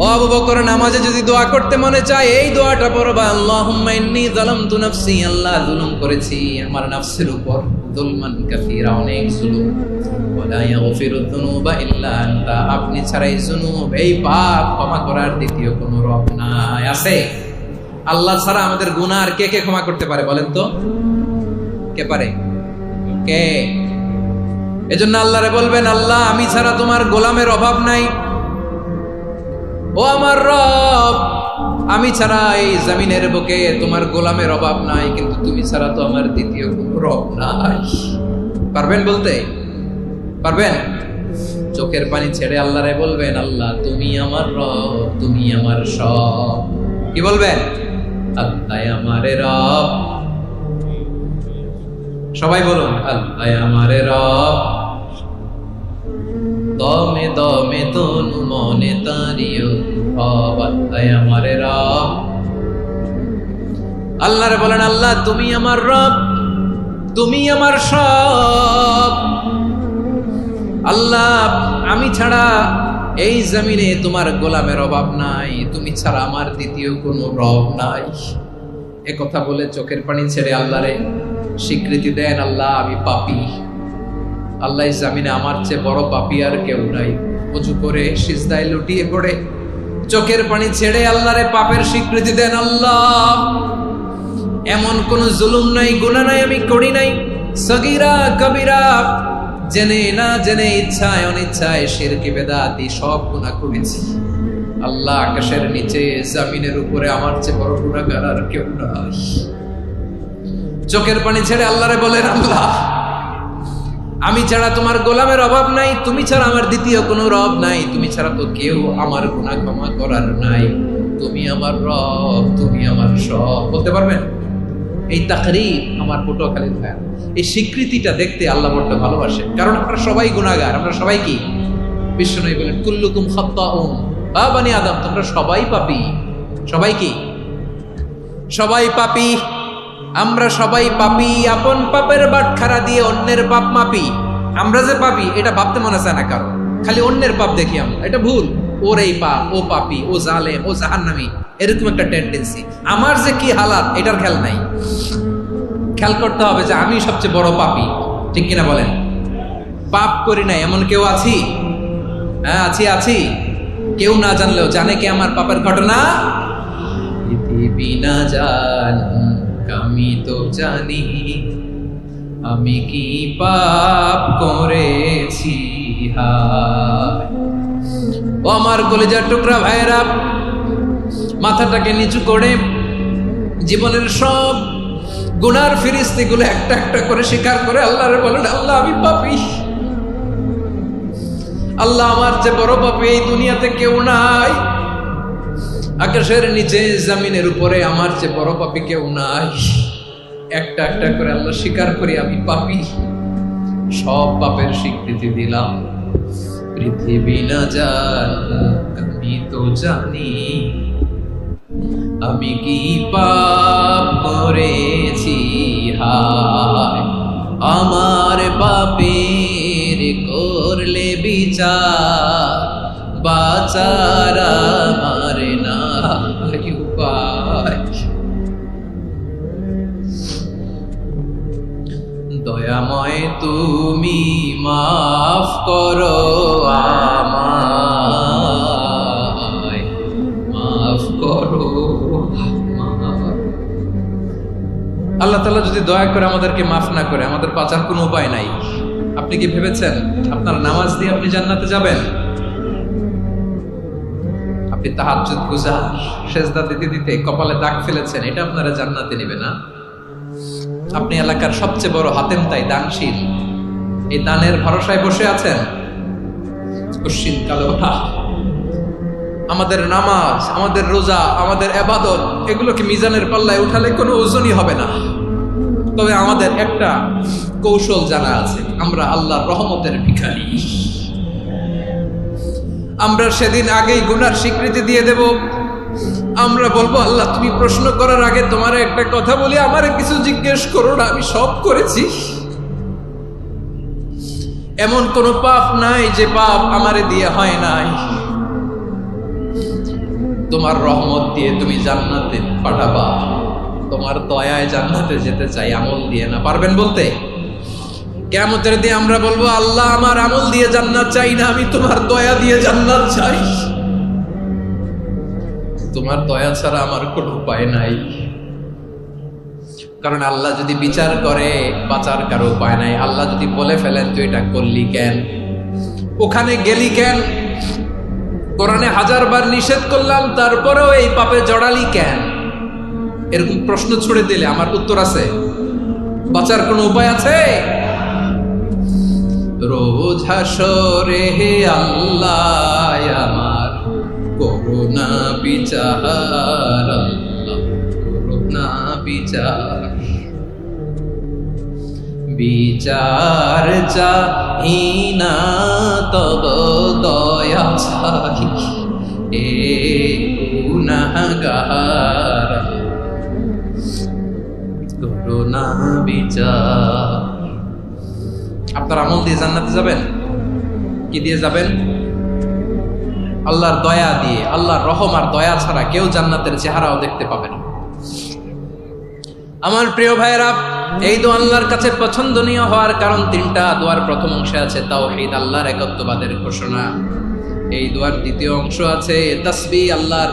ও আবু বকর, নামাজে যদি দোয়া করতে মনে চায় এই দোয়াটা পড়বা, আল্লাহুম্মা ইন্নী যালামতু নাফসি, আল্লাহ জুলুম করেছি আমার নফসের উপর, যুলমান কাসীরা, অনেক জুলুম, ওয়া লা ইয়াগফিরুয যুনুবা ইল্লা আনতা, আপনি ছাড়াই জুনুব, এই পাপ ক্ষমা করার দ্বিতীয় কোনো রব নাই। আছে? আল্লাহ ছাড়া আমাদের গুনাহ আর কে কে ক্ষমা করতে পারে বলেন তো? কে পারে? কে? এজন্য আল্লাহরে বলবেন, আল্লাহ আমি ছাড়া তোমার গোলামের অভাব নাই, ও আমার রব আমি ছাড়া এই জমিনের বুকে তোমার গোলামের অভাব নাই, কিন্তু তুমি ছাড়া তো আমার দ্বিতীয় কোনো রব নাই। পারবেন বলতে? পারবেন? চোখের পানি ছেড়ে আল্লাহরে বলবেন, আল্লাহ তুমি আমার রব, তুমি আমার সব। কি বলবেন? আল্লাহ আমারে রব। সবাই বলুন, আল্লাহ আমারে রব, দমে দমে তনু মনে তারিও রব, আল্লাহ আমারে রব। আল্লাহরে বলেন, আল্লাহ তুমি আমার রব, তুমি আমার সব। আল্লাহ আমি ছাড়া এই জমিনে তোমার গোলামের অভাব নাই, তুমি ছাড়া আমার দ্বিতীয় কোনো রব নাই। এ কথা বলে চোখের পানি ছেড়ে আল্লাহরে স্বীকৃতি দেন, আল্লাহ আমি পাপী, আল্লাহ এই জমিনে আমার চেয়ে বড় পাপী আর কেউ নাই। ওযু করে সিজদায় লুটিয়ে পড়ে চোখের পানি ছেড়ে আল্লাহরে পাপের স্বীকৃতি দেন, আল্লাহ এমন কোন জুলুম নাই, গুনাহ নাই আমি করি নাই, সগীরা কবিরা, জেনে না জেনে, ইচ্ছায় অনিচ্ছায়, শিরকি বেদাতি সব গুনাহ করেছি। আল্লাহ আকাশের নিচে জমিনের উপরে আমার চেয়ে বড় গুনাহগার আর কেউ নাই। চোখের পানি ছেড়ে আল্লাহরে বলেন, আল্লাহ আমি ছাড়া তোমার গোলামের অভাব নাই, তুমি ছাড়া আমার দ্বিতীয় কোনো রব নাই, তুমি ছাড়া তো কেউ আমার গুনাহ ক্ষমা করার নাই, তুমি আমার রব, তুমি আমার সব। বলতে পারবেন? এই তাকরীর আমার পটুয়াখালীর ভাই, এই স্বীকৃতিটা দেখতে আল্লাহ বড় ভালোবাসে, কারণ আমরা সবাই গুনাহগার, আমরা সবাই কি? বিশ্বনবী বলেন, কুল্লুকুম খাত্তাউন, আ বনি আদম তোমরা সবাই পাপী। সবাই কি? সবাই পাপী। আমরা সবাই পাপী, আপন পাপের বাটখারা দিয়ে অন্যের পাপ মাপি। আমরা যে পাপী এটা ভাবতে মনে চায় না কারণ, খালি অন্যের পাপ দেখি আমরা, এটা ভুল। ওর এই পাপ, ও পাপী, ও জালেম, ও জাহান্নামী, এরকম একটা টেন্ডেন্সি। আমার যে কি হালাত এটার খেয়াল নাই। খেয়াল করতে হবে যে আমি সবচেয়ে বড় পাপী, ঠিক কিনা বলেন? পাপ করি নাই এমন কেউ আছি? হ্যাঁ আছি। কেউ না জানলেও জানে কি আমার পাপের ঘটনা? পৃথিবী না জানুক আমি তো জানি আমি কি পাপ করেছি। হায় ও আমার কলিজার টুকরা ভাইয়েরা, মাথাটাকে নিচু করে জীবনের সব গুনার ফিরিস্তিগুলো একটা একটা করে স্বীকার করে আল্লাহরে বলেন, আল্লাহ আমি পাপী। আল্লাহ আমার যে বড় পাপী এই দুনিয়াতে কেউ নাই। আকাশের নিচে জমিনের উপরে আমার যে বড় পাপী কেউ নাই। একটা একটা করে আল্লাহ স্বীকার করি আমি পাপী। সব পাপের স্বীকৃতি দিলাম। পৃথিবী না জানুক আমি তো জানি আমি কি পাপ করেছি। হায় আমার পাপের করলে বিচার, বাঁচার আমার নাই উপায়। দয়াময় তুমি মাফ করো আমায়, মাফ করো। আল্লাহ তাআলা যদি দয়া করে আমাদেরকে মাফ না করে, আমাদের বাঁচার কোনো উপায় নাই। আপনি কি ভেবেছেন আপনার নামাজ দিয়ে আপনি জান্নাতে যাবেন? আপনি তাহাজ্জুদ গুজার, সেজদা দিতে দিতে কপালে দাগ ফেলেছেন, এটা আপনারা জান্নাতে নেবে না? আপনি এলাকার সবচেয়ে বড় হাতেম তাই দানশীল, এই দানের ভরসায় বসে আছেন। কুশ্চিন কালো আমাদের নামাজ, আমাদের রোজা, আমাদের ইবাদত, এগুলোকে মিজানের পাল্লায় উঠালে কোনো ওজনই হবে না। তবে আমাদের একটা কৌশল জানা আছে, আমরা আল্লাহর রহমতের ভিখারি। আমরা সেদিন আগেই গুনার স্বীকৃতি দিয়ে দেব। আমরা বলবো, আল্লাহ তুমি প্রশ্ন করার আগে তোমার একটা কথা বলি, আমারে কিছু জিজ্ঞেস করো না, আমি সব করেছি। এমন কোন পাপ নাই যে পাপ আমারে দিয়ে হয় নাই। তোমার রহমত দিয়ে তুমি জান্নাতে পাঠাবা, তোমার দয়ায় জান্নাতে যেতে চাই, আমল দিয়ে না। পারবেন বলতে? কিয়ামতের দিন আমরা বলবো, আল্লাহ আমার আমল দিয়ে জান্নাত চাই না, আমি তোমার দয়া দিয়ে জান্নাত চাই। তোমার দয়া ছাড়া আমার কোনো উপায় নাই। কারণ আল্লাহ যদি বিচার করে বাঁচার কারো উপায় নাই। আল্লাহ যদি বলে ফেলেন তুই এটা করলি কেন, ওখানে গেলি কেন, কোরআনে 1000 বার নিষেধ করলাম তারপরেও এই পাপে জড়ালি কেন, এরকম প্রশ্ন ছুড়ে দিলে আমার উত্তর আছে? বাঁচার কোনো উপায় আছে? রোজ হাসরে হে আল্লাহ আমার করুণা বিচার, আল্লাহ করুণা বিচার। বিচার চাহি না তব দয়া চাহি, এ গুনাহগার করুণা বিচার। আপনার আমল দিয়ে জান্নাতে যাবেন? কি দিয়ে যাবেন? আল্লাহর দয়া দিয়ে। আল্লাহর রহম আর দয়া ছাড়া কেউ জান্নাতের চেহারাও দেখতে পাবে না। আমার প্রিয় ভাইয়েরা, এই দোয়া আল্লাহর কাছে পছন্দনীয় হওয়ার কারণ 3টা। দোয়ার প্রথম অংশে আছে তাওহীদ, আল্লাহর একত্ববাদের ঘোষণা। এই দোয়ার দ্বিতীয় অংশ আছে তাসবিহ, আল্লাহর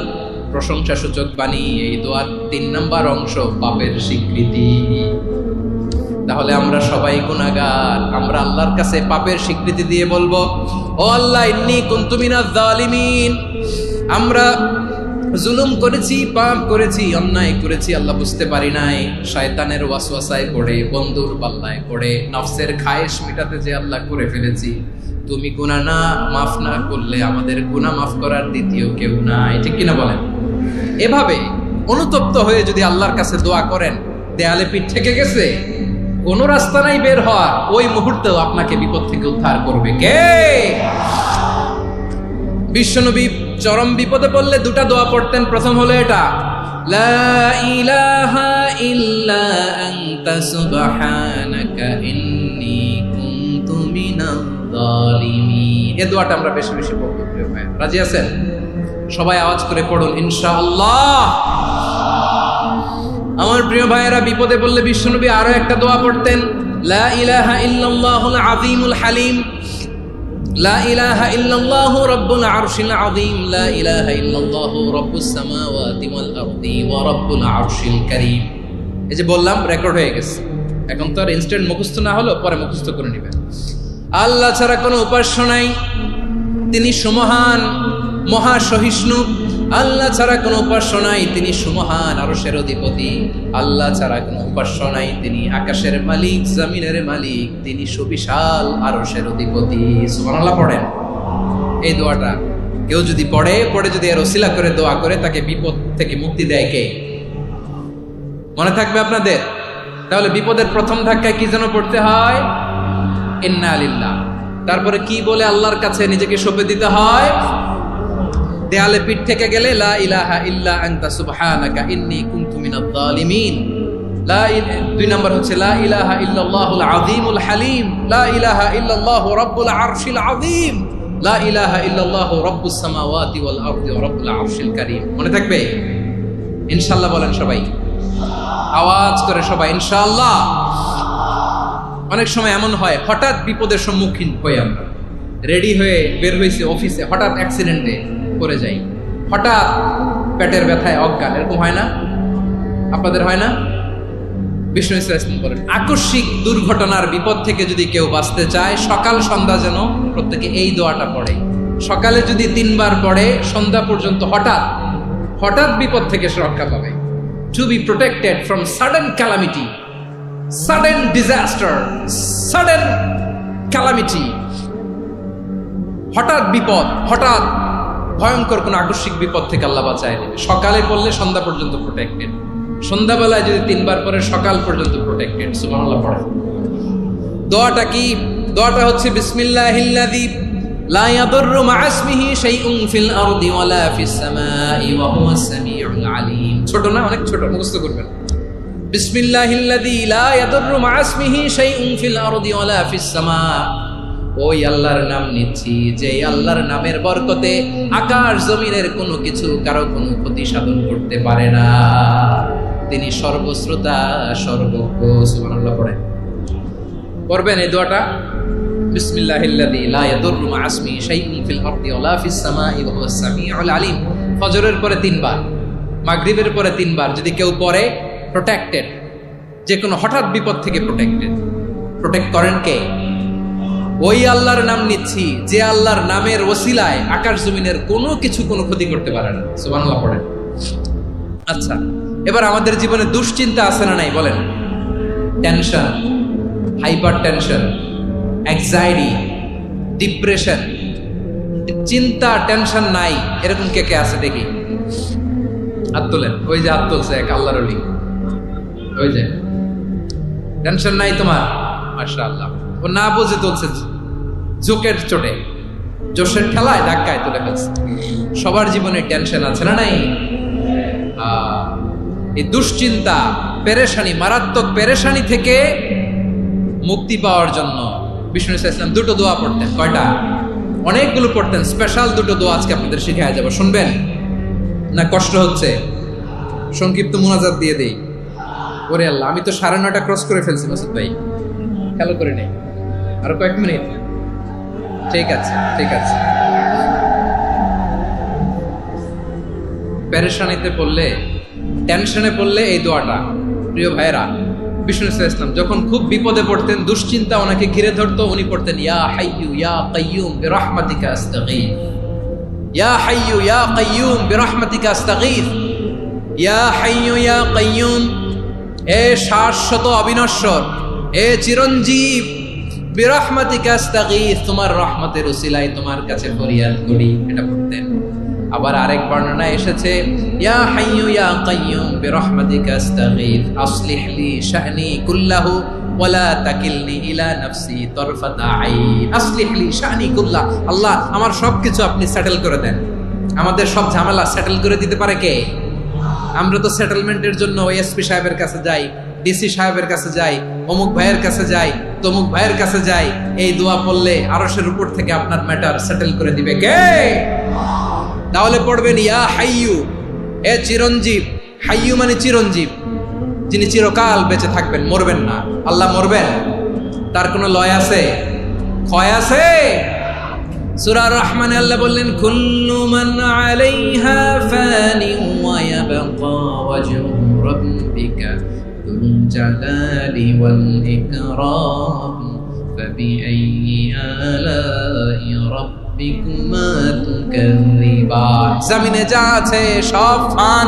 প্রশংসা সূচক বাণী। এই দোয়ার 3 নম্বর অংশ পাপের স্বীকৃতি। তাহলে আমরা সবাই গুনাহগার। আমরা আল্লাহর কাছে পাপের স্বীকৃতি দিয়ে বলবো, ও আল্লাহ ইন্নী কুনতু মিনাজ জালিমিন, আমরা জুলুম করেছি, পাপ করেছি, অন্যায় করেছি, আল্লাহ বুঝতে পারি নাই। শয়তানের ওয়াসওয়াসায় পড়ে, বন্ধুর পাল্লায় পড়ে, নফসের খায়েশ মেটাতে যে আল্লাহ করে ফেলেছি। তুমি গুনাহ না মাফ না করলে আমাদের গুনাহ মাফ করার দ্বিতীয় কেউ নাই, ঠিক কিনা বলেন? এভাবে অনুতপ্ত হয়ে যদি আল্লাহর কাছে দোয়া করেন, দেয়ালে পিঠ থেকে গেছে, কোনো রাস্তা নাই বের হওয়ার, ওই মুহূর্তেও আপনাকে বিপদ থেকে উদ্ধার করবে কে? বিশ্বনবী চরম বিপদে পড়লে 2টা দোয়া পড়তেন। প্রথম হলো এটা, লা ইলাহা ইল্লা আনতা সুবহানাকা ইন্নী কুনতু মিনাল যালিমিন। এই দোয়াটা আমরা বেশি বেশি পড়ব প্রিয় ভাই। রাজি আছেন? সবাই আওয়াজ করে পড়ুন ইনশাআল্লাহ। আমার প্রিয় ভাইয়েরা, বিপদে পড়লে বিশ্বনবী আরো একটা দোয়া পড়তেন, লা ইলাহা ইল্লাল্লাহুল আযীমুল হালিম, লা ইলাহা ইল্লাল্লাহু রাব্বুল আরশিল আযীম, লা ইলাহা ইল্লাল্লাহু রাব্বুস সামাওয়াতি ওয়াল আরদি ওয়া রাব্বুল আরশিল কারীম। এই যে বললাম, রেকর্ড হয়ে গেছে। এখন তো আর ইনস্ট্যান্ট মুখস্থ না হলো, পরে মুখস্থ করে নেবেন। আল্লাহ ছাড়া কোনো উপাস্য নাই, তিনি সুমহান, মহাসহিষ্ণু। আল্লাহ ছাড়া কোনো উপাস্য নাই, তিনি সুমহান, আরশের অধিপতি। আল্লাহ ছাড়া কোনো উপাস্য নাই, তিনি আকাশের মালিক, জমিনের মালিক, তিনি সুবিশাল, আরশের অধিপতি। সুবহানাল্লাহ পড়েন। এই দোয়াটা কেউ যদি পড়ে যদি এর ওসিলা করে দোয়া করে, তাকে বিপদ থেকে মুক্তি দেয় কে? মনে থাকবে আপনাদের? তাহলে বিপদের প্রথম ধাক্কায় কি যেন পড়তে হয়? ইন্না লিল্লাহ। তারপরে কি বলে আল্লাহর কাছে নিজেকে সঁপে দিতে হয়? দেয়ালে পিঠ থেকে গেলে লা ইলাহা ইল্লা আনতা সুবহানাকা ইন্নী কুনতু মিনাজ জালিমিন। দুই নম্বর হচ্ছে লা ইলাহা ইল্লাল্লাহুল আযীমুল হালিম, লা ইলাহা ইল্লাল্লাহু রাব্বুল আরশিল আযীম, লা ইলাহা ইল্লাল্লাহু রাব্বুস সামাওয়াতি ওয়াল আরদি ওয়া রাব্বুল আরশিল কারীম। মনে থাকবে? ইনশাআল্লাহ বলেন সবাই, আওয়াজ করে সবাই ইনশাআল্লাহ। অনেক সময় এমন হয়, হঠাৎ বিপদের সম্মুখীন হই আমরা, রেডি হয়ে বের হয়েছে অফিসে, হঠাৎ অ্যাক্সিডেন্টে পড়ে যাই, হঠাৎ পেটের ব্যথায় অজ্ঞান, এরকম হয় না? আপনাদের হয় না? বিষ্ণু ইসলাম বলেন, আকস্মিক দুর্ঘটনার বিপদ থেকে যদি কেউ বাঁচতে চায়, সকাল সন্ধ্যা যেন প্রত্যেকে এই দোয়াটা পড়ে। সকালে যদি 3 বার পড়ে, সন্ধ্যা পর্যন্ত হঠাৎ বিপদ থেকে সে রক্ষা পাবে। To be protected from sudden calamity, sudden disaster, sudden calamity, হঠাৎ বিপদ, হঠাৎ ভয়ঙ্কর কোন আকস্মিক বিপদ থেকে আল্লাহ বাঁচায় দেবে। সকালে পড়লে সন্ধ্যা পর্যন্ত প্রোটেক্টেড, সন্ধ্যাবেলায় যদি 3 বার পরে সকাল পর্যন্ত প্রোটেক্টেড। সুবহানাল্লাহ পড়ে। দোয়াটা কি? দোয়াটা হচ্ছে বিসমিল্লাহিল্লাযী লা ইয়াদুররু মা ইসমিহি শাইউন ফিল আরদি ওয়ালা ফিস সামাই ওয়া হুয়াস সামিউল আলিম। ছোট না? অনেক ছোট, মুখস্থ করবেন। বিসমিল্লাহিল্লাযী লা ইয়াদুররু মা ইসমিহি শাইউন ফিল আরদি ওয়ালা ফিস সামা। ওই আল্লাহর নাম নিচ্ছি, যে আল্লাহর নামের বরকতে আকাশ জমিনের কোনো কিছু কারো কোনো ক্ষতি সাধন করতে পারে না। তিনি সর্বশ্রোতা, সর্বজ্ঞ। সুবহানাল্লাহ পড়েন। পড়বেন এই দোয়াটা, বিসমিল্লাহিল্লাযী লা ইয়াদুররু মা ইসমিহি শাইউন ফিল আরদি ওয়ালা ফিস সামাই ওয়া হুয়াস সামিউল আলিম। ফজরের পরে 3 বার, মাগরিবের পরে 3 বার যদি কেউ পড়ে, প্রোটেক্টেড, যে কোনো হঠাৎ বিপদ থেকে প্রোটেক্টেড। প্রোটেক্ট করেন কে? ওই আল্লাহর নাম নিচ্ছি, যে আল্লাহর নামের ওসিলায় আকাশ জমিনের কোনো কিছু কোনো ক্ষতি করতে পারে না। সুবহানাল্লাহ পড়েন। আচ্ছা, এবার আমাদের জীবনে দুশ্চিন্তা আছে না নাই বলেন? Tension, hyper tension, anxiety, depression, চিন্তা, টেনশন নাই এরকম কে কে আছে দেখি? হাত তোলেন। ওই যে হাত তুলছে এক আল্লাহর ওলি, ওই যে টেনশন নাই তোমার, মাশাআল্লাহ। ও না বুঝে তুলছে, জোকের চোটে, জোশের ঠেলায় ধাক্কায় তুলে ফেলছে। সবার জীবনে টেনশন আছে না নাই? এই দুশ্চিন্তা, পেরেশানি, মারাত্মক পেরেশানি থেকে মুক্তি পাওয়ার জন্য বিষ্ণু ইসলাম 2টো দোয়া পড়তেন। কয়টা? অনেকগুলো পড়তেন। স্পেশাল 2টো দোয়া আজকে আপনাদের শিখিয়ে যাবো, শুনবেন না? কষ্ট হচ্ছে? সংক্ষিপ্ত মুনাজাত দিয়ে দেই। ওরে আল্লাহ, আমি তো 9:30 ক্রস করে ফেলছি মাসুদ ভাই, খেয়াল করে নেই। আরো কয়েক মিনিট। ঠিক আছে, ঠিক আছে। পেরেশানিতে পড়লে, টেনশনে পড়লে এই দোয়াটা, প্রিয় ভাইরা, বিষ্ণু ইসলাম যখন খুব বিপদে পড়তেন, দুশ্চিন্তা ওনাকে ঘিরে ধরতো, উনি পড়তেন ইয়া হাইয়্যু ইয়া কাইয়্যুম বিরহমাতিকা আস্তাগীথ, ইয়া হাইয়্যু ইয়া কাইয়্যুম বিরহমাতিকা আস্তাগীথ, ইয়া হাইয়্যু ইয়া কাইয়্যুম, এ শাশ্বত অবিনশ্বর, এ চিরঞ্জীব, বিরহমাতিকা আস্তাগীথ, তোমার রহমতের উসিলায় তোমার কাছে ফরিয়াদ করি। এটা পড়তেন। আবার আরেক বর্ণনায় এসেছে ইয়া হাইয়্যু ইয়া কাইয়্যুম বিরহমাতিকা আস্তাগীথ আসলিহ লি শা'নি কুল্লাহু ওয়া লা তাকিলনি ইলা নাফসি তারফাতা আইন। আসলিহ লি শা'নি কুল্লাহ, আল্লাহ আমার সবকিছু আপনি সেটেল করে দেন। আমাদের সব ঝামেলা সেটেল করে দিতে পারে কে? আমরা তো সেটেলমেন্টের জন্য ওই এসপি সাহেবের কাছে যাই, ডিসি সাহেবের কাছে যাই, অমুক ভাইয়ের কাছে যাই, তমুক ভাইয়ের কাছে যাই, এই দোয়া পড়লে আরশের উপর থেকে আপনার ম্যাটার সেটেল করে দিবে কে? তাহলে পড়বেন ইয়া হাইয়ু, এ চিরঞ্জীব। হাইয়ু মানে চিরঞ্জীব, যিনি চিরকাল বেঁচে থাকবেন, মরবেন না। আল্লাহ মরবেন? তার কোনো লয় আছে? ক্ষয় আছে? সূরা রহমানে আল্লাহ বললেন কুল্লু মান আলাইহা ফানি ওয়া ইয়াবকা ওয়াজহু রাব্বিকা যুল জালালি ওয়াল ইকরাম ফাবিআইয়ি আলাই রাব্বিকুমা তুকাযযিবান। জমিনে যা আছে সব ফান,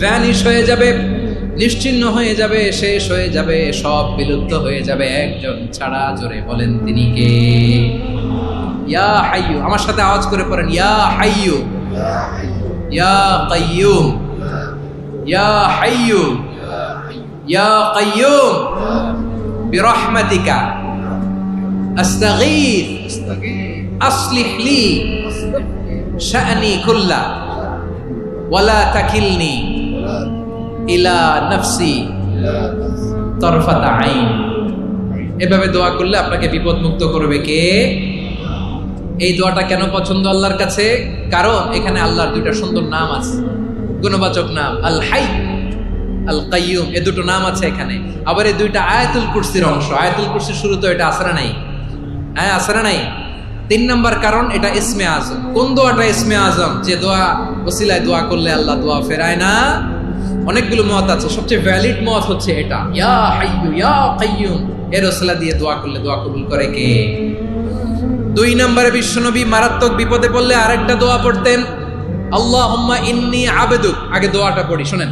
ভ্যানিশ হয়ে যাবে, নিশ্চিহ্ন হয়ে যাবে, শেষ হয়ে যাবে, সব বিলুপ্ত হয়ে যাবে, একজন ছাড়া। জোরে বলেন তিনি কে? ইয়া হাইয়ু। আমার সাথে আওয়াজ করে পড়েন ইয়া হাইয়ু, ইয়া কাইয়ুম, ইয়া হাইয়ু, ইয়া কাইয়ুম বিরহমাতিকা আস্তাগীথ আসলিহ লি শা'নি কুল্লা ওয়ালা তাকিলনি ইলা নাফসি তরফাতা আইন। এভাবে দোয়া করলে আপনাকে বিপদ মুক্ত করবে কে? এই দোয়াটা কেন পছন্দ আল্লাহর কাছে? কারণ এখানে আল্লাহর দুইটা সুন্দর নাম আছে, গুণবাচক নাম, আল হাই, আল কাইয়ুম। এই দুটো নাম আছে এখানে। আবার এই দুইটা আয়াতুল কুরসির অংশ। আয়াতুল কুরসির শুরু তো এটা আসরা নাই, হ্যাঁ আসরা নাই। 3 নাম্বার কারণ এটা ইসমে আজম। কোন দোয়াটা ইসমে আজম? যে দোয়া ওসিলায় দোয়া করলে আল্লাহ দোয়া ফেরায় না। অনেকগুলো মত আছে, সবচেয়ে ভ্যালিড মত হচ্ছে এটা, ইয়া হাইয়ু ইয়া কাইয়ুম। এর ওসিলা দিয়ে দোয়া করলে দোয়া কবুল করে কে? 2 নম্বরে বিশ্বনবী মারাত্মক বিপদে পড়লে আরেকটা দোয়া পড়তেন, আল্লাহুম্মা ইন্নী আবদুক। আগে দোয়াটা পড়ি, শুনেন।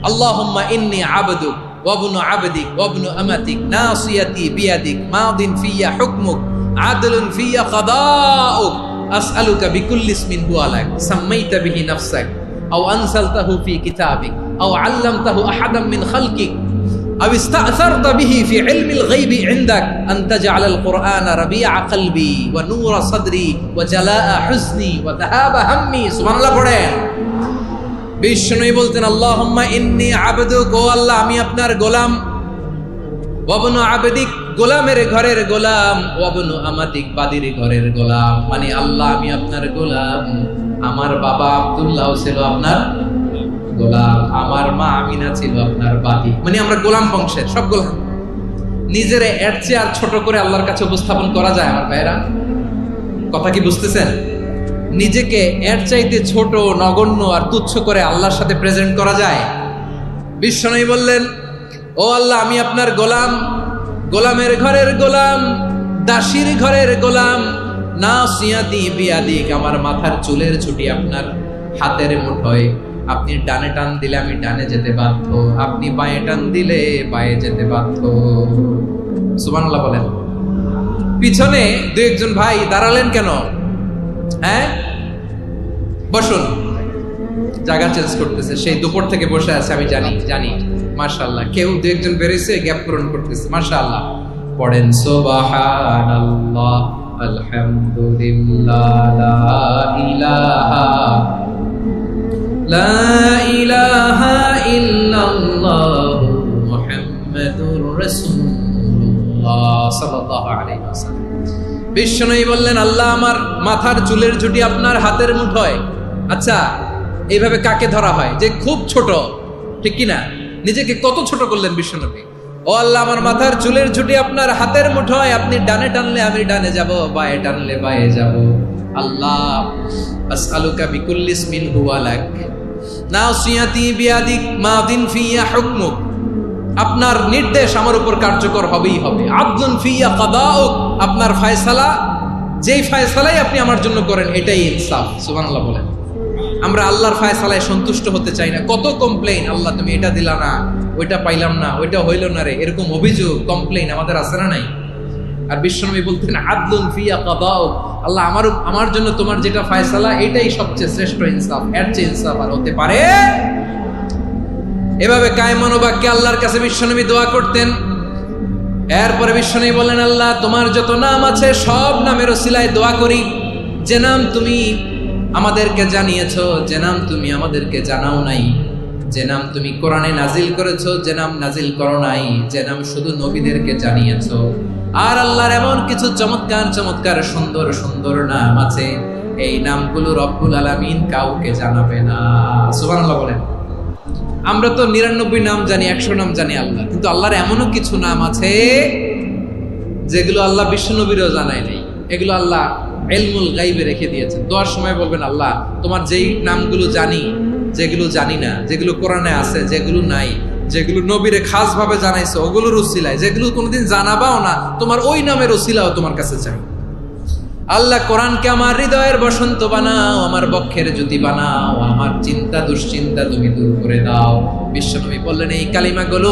আল্লাহুম্মা ইন্নী আবদুক ওয়া ইবনু আবদিক ওয়া ইবনু আমাতিক নাসিয়াতি বিয়াদিক মাদিন ফিয়া হুকমুক আদলুন ফিয়া কাদাউক আসআলুকা বিকুল্লি ইসমিন হুয়া লাক সাম্মাইতা বিহি নাফসাক আও আনসালতাহু ফি কিতাবিক আও আল্লামতাহু আহাদাম মিন খালকিক أو استأثرت به في علم الغيب عندك أن تجعل القرآن ربيع قلبي ونور صدري وجلاء حزني وذهاب همي। سبحان الله পড়েন। বিষ্ণুই বলতেন আল্লাহুম্মা ইন্নী আবদুক, ও আল্লাহ আমি আপনার গোলাম, ওয়া ইবনু আবদিক গোলামের ঘরের গোলাম, ওয়া ইবনু আমাতিক বাদীর ঘরের গোলাম। মানে আল্লাহ আমি আপনার গোলাম। আমার বাবা আব্দুল্লাহ ছিল আপনার গোলাম, আমার মা আমিনা ছিল আপনার বাদী। মানে আমরা গোলাম বংশের, সব গোলাম। নিজের এর চেয়ে আর ছোট করে আল্লাহর কাছে উপস্থাপন করা যায় আমার ভাইরা? কথা কি বুঝতেছেন? নিজেকে এর চাইতে ছোট, নগণ্য আর তুচ্ছ করে আল্লাহর সাথে প্রেজেন্ট করা যায়? বিশ্বনবী বললেন, ও আল্লাহ আমি আপনার গোলাম, গোলামের ঘরের গোলাম, দাসীর ঘরের গোলাম। নাসিয়াতি বিয়াদিক, আমার মাথার চুলের ছুটি আপনার হাতের মুঠোয়। আপনি ডানে টান দিলে আমি ডানে যেতে বাধ্য, আপনি বাঁয়ে টান দিলে বাঁয়ে যেতে বাধ্য। সুবহানাল্লাহ বলেন। পিছনে 2-1 ভাই দাঁড়ালেন কেন? হ্যাঁ বসুন। জায়গা চেঞ্জ করতেছে, সেই দুপুর থেকে বসে আছে, আমি জানি। মাশাআল্লাহ। কেউ 2-1 বেরিয়েছে, গ্যাপ পূরণ করতেছে। মাশাআল্লাহ। পড়েন সুবহানাল্লাহ আলহামদুলিল্লাহ লা ইলাহা লা ইলাহা ইল্লাল্লাহু মুহাম্মাদুর রাসূলুল্লাহ সাল্লাল্লাহু আলাইহি ওয়াসাল্লাম। বিশ্বনবী বললেন, আল্লাহ আমার মাথার চুলের ঝুঁটি আপনার হাতের মুঠোয়। আচ্ছা, এইভাবে কাকে ধরা হয়? যে খুব ছোট, ঠিক কি না? নিজেকে কত ছোট করলেন বিশ্বনবী। ও আল্লাহ আমার মাথার চুলের ঝুঁটি আপনার হাতের মুঠোয়, আপনি ডানে টানলে আমি ডানে যাব, বাঁয়ে টানলে বাঁয়ে যাব। আল্লাহ আসআলুকা বিকুল্লি ইসমিন হুয়া লাক নাসিয়াতি বিয়াদিক মাদিন ফিয়া হুকমুক। আপনার নির্দেশ আমার উপর কার্যকর হবেই হবে। আদলুন ফিয়া কাদাউক, আপনার ফয়সালা, যেই ফয়সালাই আপনি আমার জন্য করেন এটাই ইনসাফ। সুবহানাল্লাহ বলেন। আমরা আল্লাহর ফয়সালায় সন্তুষ্ট হতে চাই না। কত কমপ্লেইন, আল্লাহ তুমি এটা দিলা না, ওইটা পাইলাম না, ওইটা হইল না রে, এরকম অভিযোগ কমপ্লেইন আমাদের আছে না নাই? আর বিশ্বনবী বলতেন আদলুন ফিয়া কাদাউক, আল্লাহ আমার জন্য তোমার যেটা ফয়সালা এটাই সবচেয়ে শ্রেষ্ঠ ইনসাফ, এর চেয়ে ইনসাফ আর হতে পারে? এভাবে কায়মান বাক্যে আল্লাহর কাছে বিশ্বনবী দোয়া করতেন। এরপরে বিশ্বনবী বললেন, আল্লাহ তোমার যত নাম আছে সব নামের ওসিলায় দোয়া করি। যে নাম তুমি আমাদেরকে জানিয়েছো, যে নাম তুমি আমাদেরকে জানাও নাই, যে নাম তুমি কোরআনে নাজিল করেছো, যে নাম নাজিল করো নাই, যে নাম শুধু নবীদেরকে জানিয়েছো। আর আল্লাহর এমন কিছু চমৎকার চমৎকার সুন্দর সুন্দর নাম আছে, এই নামগুলো রব্বুল আলামিন কাউকে জানাবে না। সুবহানাল্লাহ বলেন। আমরা তো 99 নাম জানি, 100 নাম জানি আল্লাহ, কিন্তু আল্লাহর এমনও কিছু নাম আছে যেগুলো আল্লাহ বিশ্বনবীরও জানায় নাই। এগুলো আল্লাহ ইলমুল গায়বে রেখে দিয়েছেন। দোয়ার সময় বলবেন, আল্লাহ তোমার যেই নামগুলো জানি, যেগুলো জানি না, যেগুলো কোরআনে আছে, যেগুলো নাই, যেগুলো নবীরে খাস ভাবে জানাইছো ওগুলোর উসিলায়, যেগুলো কোনোদিন জানাবাও না, তোমার ওই নামের উসিলাও তোমার কাছে চাই। আল্লাহ কোরআনকে আমার হৃদয়ের বসন্ত বানাও, আমার বক্ষের জ্যোতি বানাও, আমার চিন্তা দুশ্চিন্তা তুমি দূর করে দাও। বিশ্বনবী বললেন, এই কালিমাগুলো,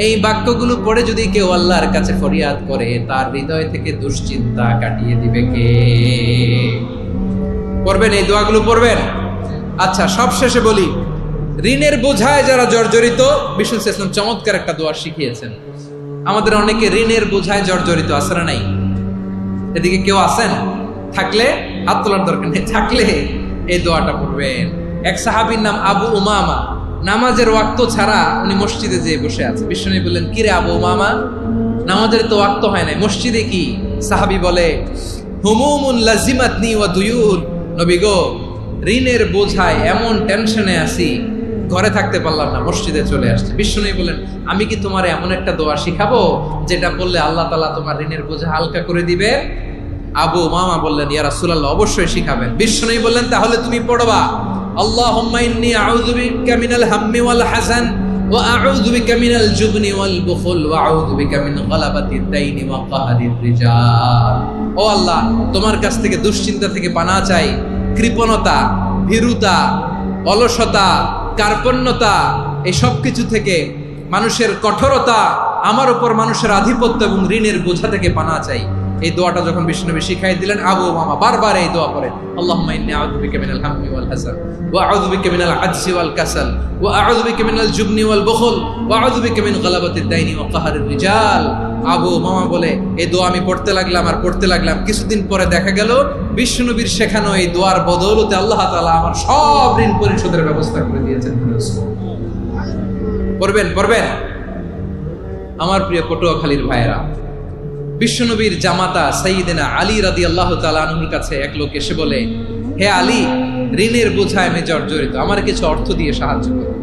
এই বাক্যগুলো পড়ে যদি কেউ আল্লাহর কাছে ফরিয়াদ করে, তার হৃদয় থেকে দুশ্চিন্তা কাটিয়ে দিবে কে? পড়বেন, এই দোয়াগুলো পড়বেন। আচ্ছা, সব শেষে বলি, ঋণের বোঝায় যারা জর্জরিত, বিষ্ণু ইসলাম চমৎকার একটা দোয়া শিখিয়েছেন। আমাদের অনেকে ঋণের বোঝায় জর্জরিত, আছে না নাই? এদিকে কেউ আছেন? থাকলে হাত তোলার দরকার নেই, থাকলে এই দোয়াটা পড়বেন। এক সাহাবীর নাম আবু উমামা, নামাজের ওয়াক্ত ছাড়া উনি মসজিদে যেয়ে বসে আছে। বিষ্ণু বললেন, কি রে আবু উমামা, নামাজের তো ওয়াক্ত হয় নাই, মসজিদে কি? সাহাবী বলে, হুমুমুন লাজিমাতনি ওয়া দুয়ুন। নবী গো, ঋণের বোঝায় এমন টেনশনে আছি, ঘরে থাকতে পারলাম না, মসজিদে চলে আসছে। বিষ্ণু বলেন, আমি কি তোমার এমন একটা দোয়া শিখাবো যেটা বললে আল্লাহ তাআলা তোমার ঋণের বোঝা হালকা করে দিবে? আবু উমামা বললেন, ইয়া রাসূলুল্লাহ, অবশ্যই শিখাবেন। বিষ্ণু বললেন, তাহলে তুমি পড়বা, আল্লাহুম্মা ইন্নী আউযু বিকা মিনাল হাম্মি ওয়াল হাযান ওয়া আউযু বিকা মিনাল জুবনি ওয়াল বুখল ওয়া আউযু বিকা মিন গালাবাতিদ দাইনি ওয়া কাহরির রিজাল। ও আল্লাহ, তোমার কাছ থেকে দুশ্চিন্তা থেকে পানাহ চাই, কৃপণতা, ভীরুতা, অলসতা, কার্পণ্যতা, এই সব কিছু থেকে, মানুষের কঠোরতা, আমার উপর মানুষের আধিপত্য এবং ঋণের বোঝা থেকে পানাহ চাই। এই দোয়াটা যখন বিশ্বনবী শিখাই দিলেন, আবু উমামা বারবার এই দোয়া পড়েন, আল্লাহুম্মা ইন্নী আউযু বিকা মিনাল হাম্মি ওয়াল হাযান ওয়া আউযু বিকা মিনাল আজজি ওয়াল কাসাল ওয়া আউযু বিকা মিনাল জুবনি ওয়াল বুখল ওয়া আউযু বিকা মিন গালাবাতিদ দাইনি ওয়া কাহরির রিজাল। আবু উমামা বলে, এই দোয়া আমি পড়তে লাগলাম আর পড়তে লাগলাম, কিছুদিন পরে দেখা গেল বিশ্বনবীর শেখানো এই দোয়ার বদৌলতে আল্লাহ তাআলা আমার সব ঋণ পরিশোধের ব্যবস্থা করে দিয়েছেন। পড়বেন, পড়বেন। আমার প্রিয় পটুয়াখালীর ভাইয়েরা, বিশ্বনবীর জামাতা সাইয়্যিদিনা আলী রাদিয়াল্লাহু তাআলা আনহুর কাছে এক লোক এসে বলে, হে আলী, ঋণের বোঝায় আমি জর্জরিত, আমার কিছু অর্থ দিয়ে সাহায্য করো।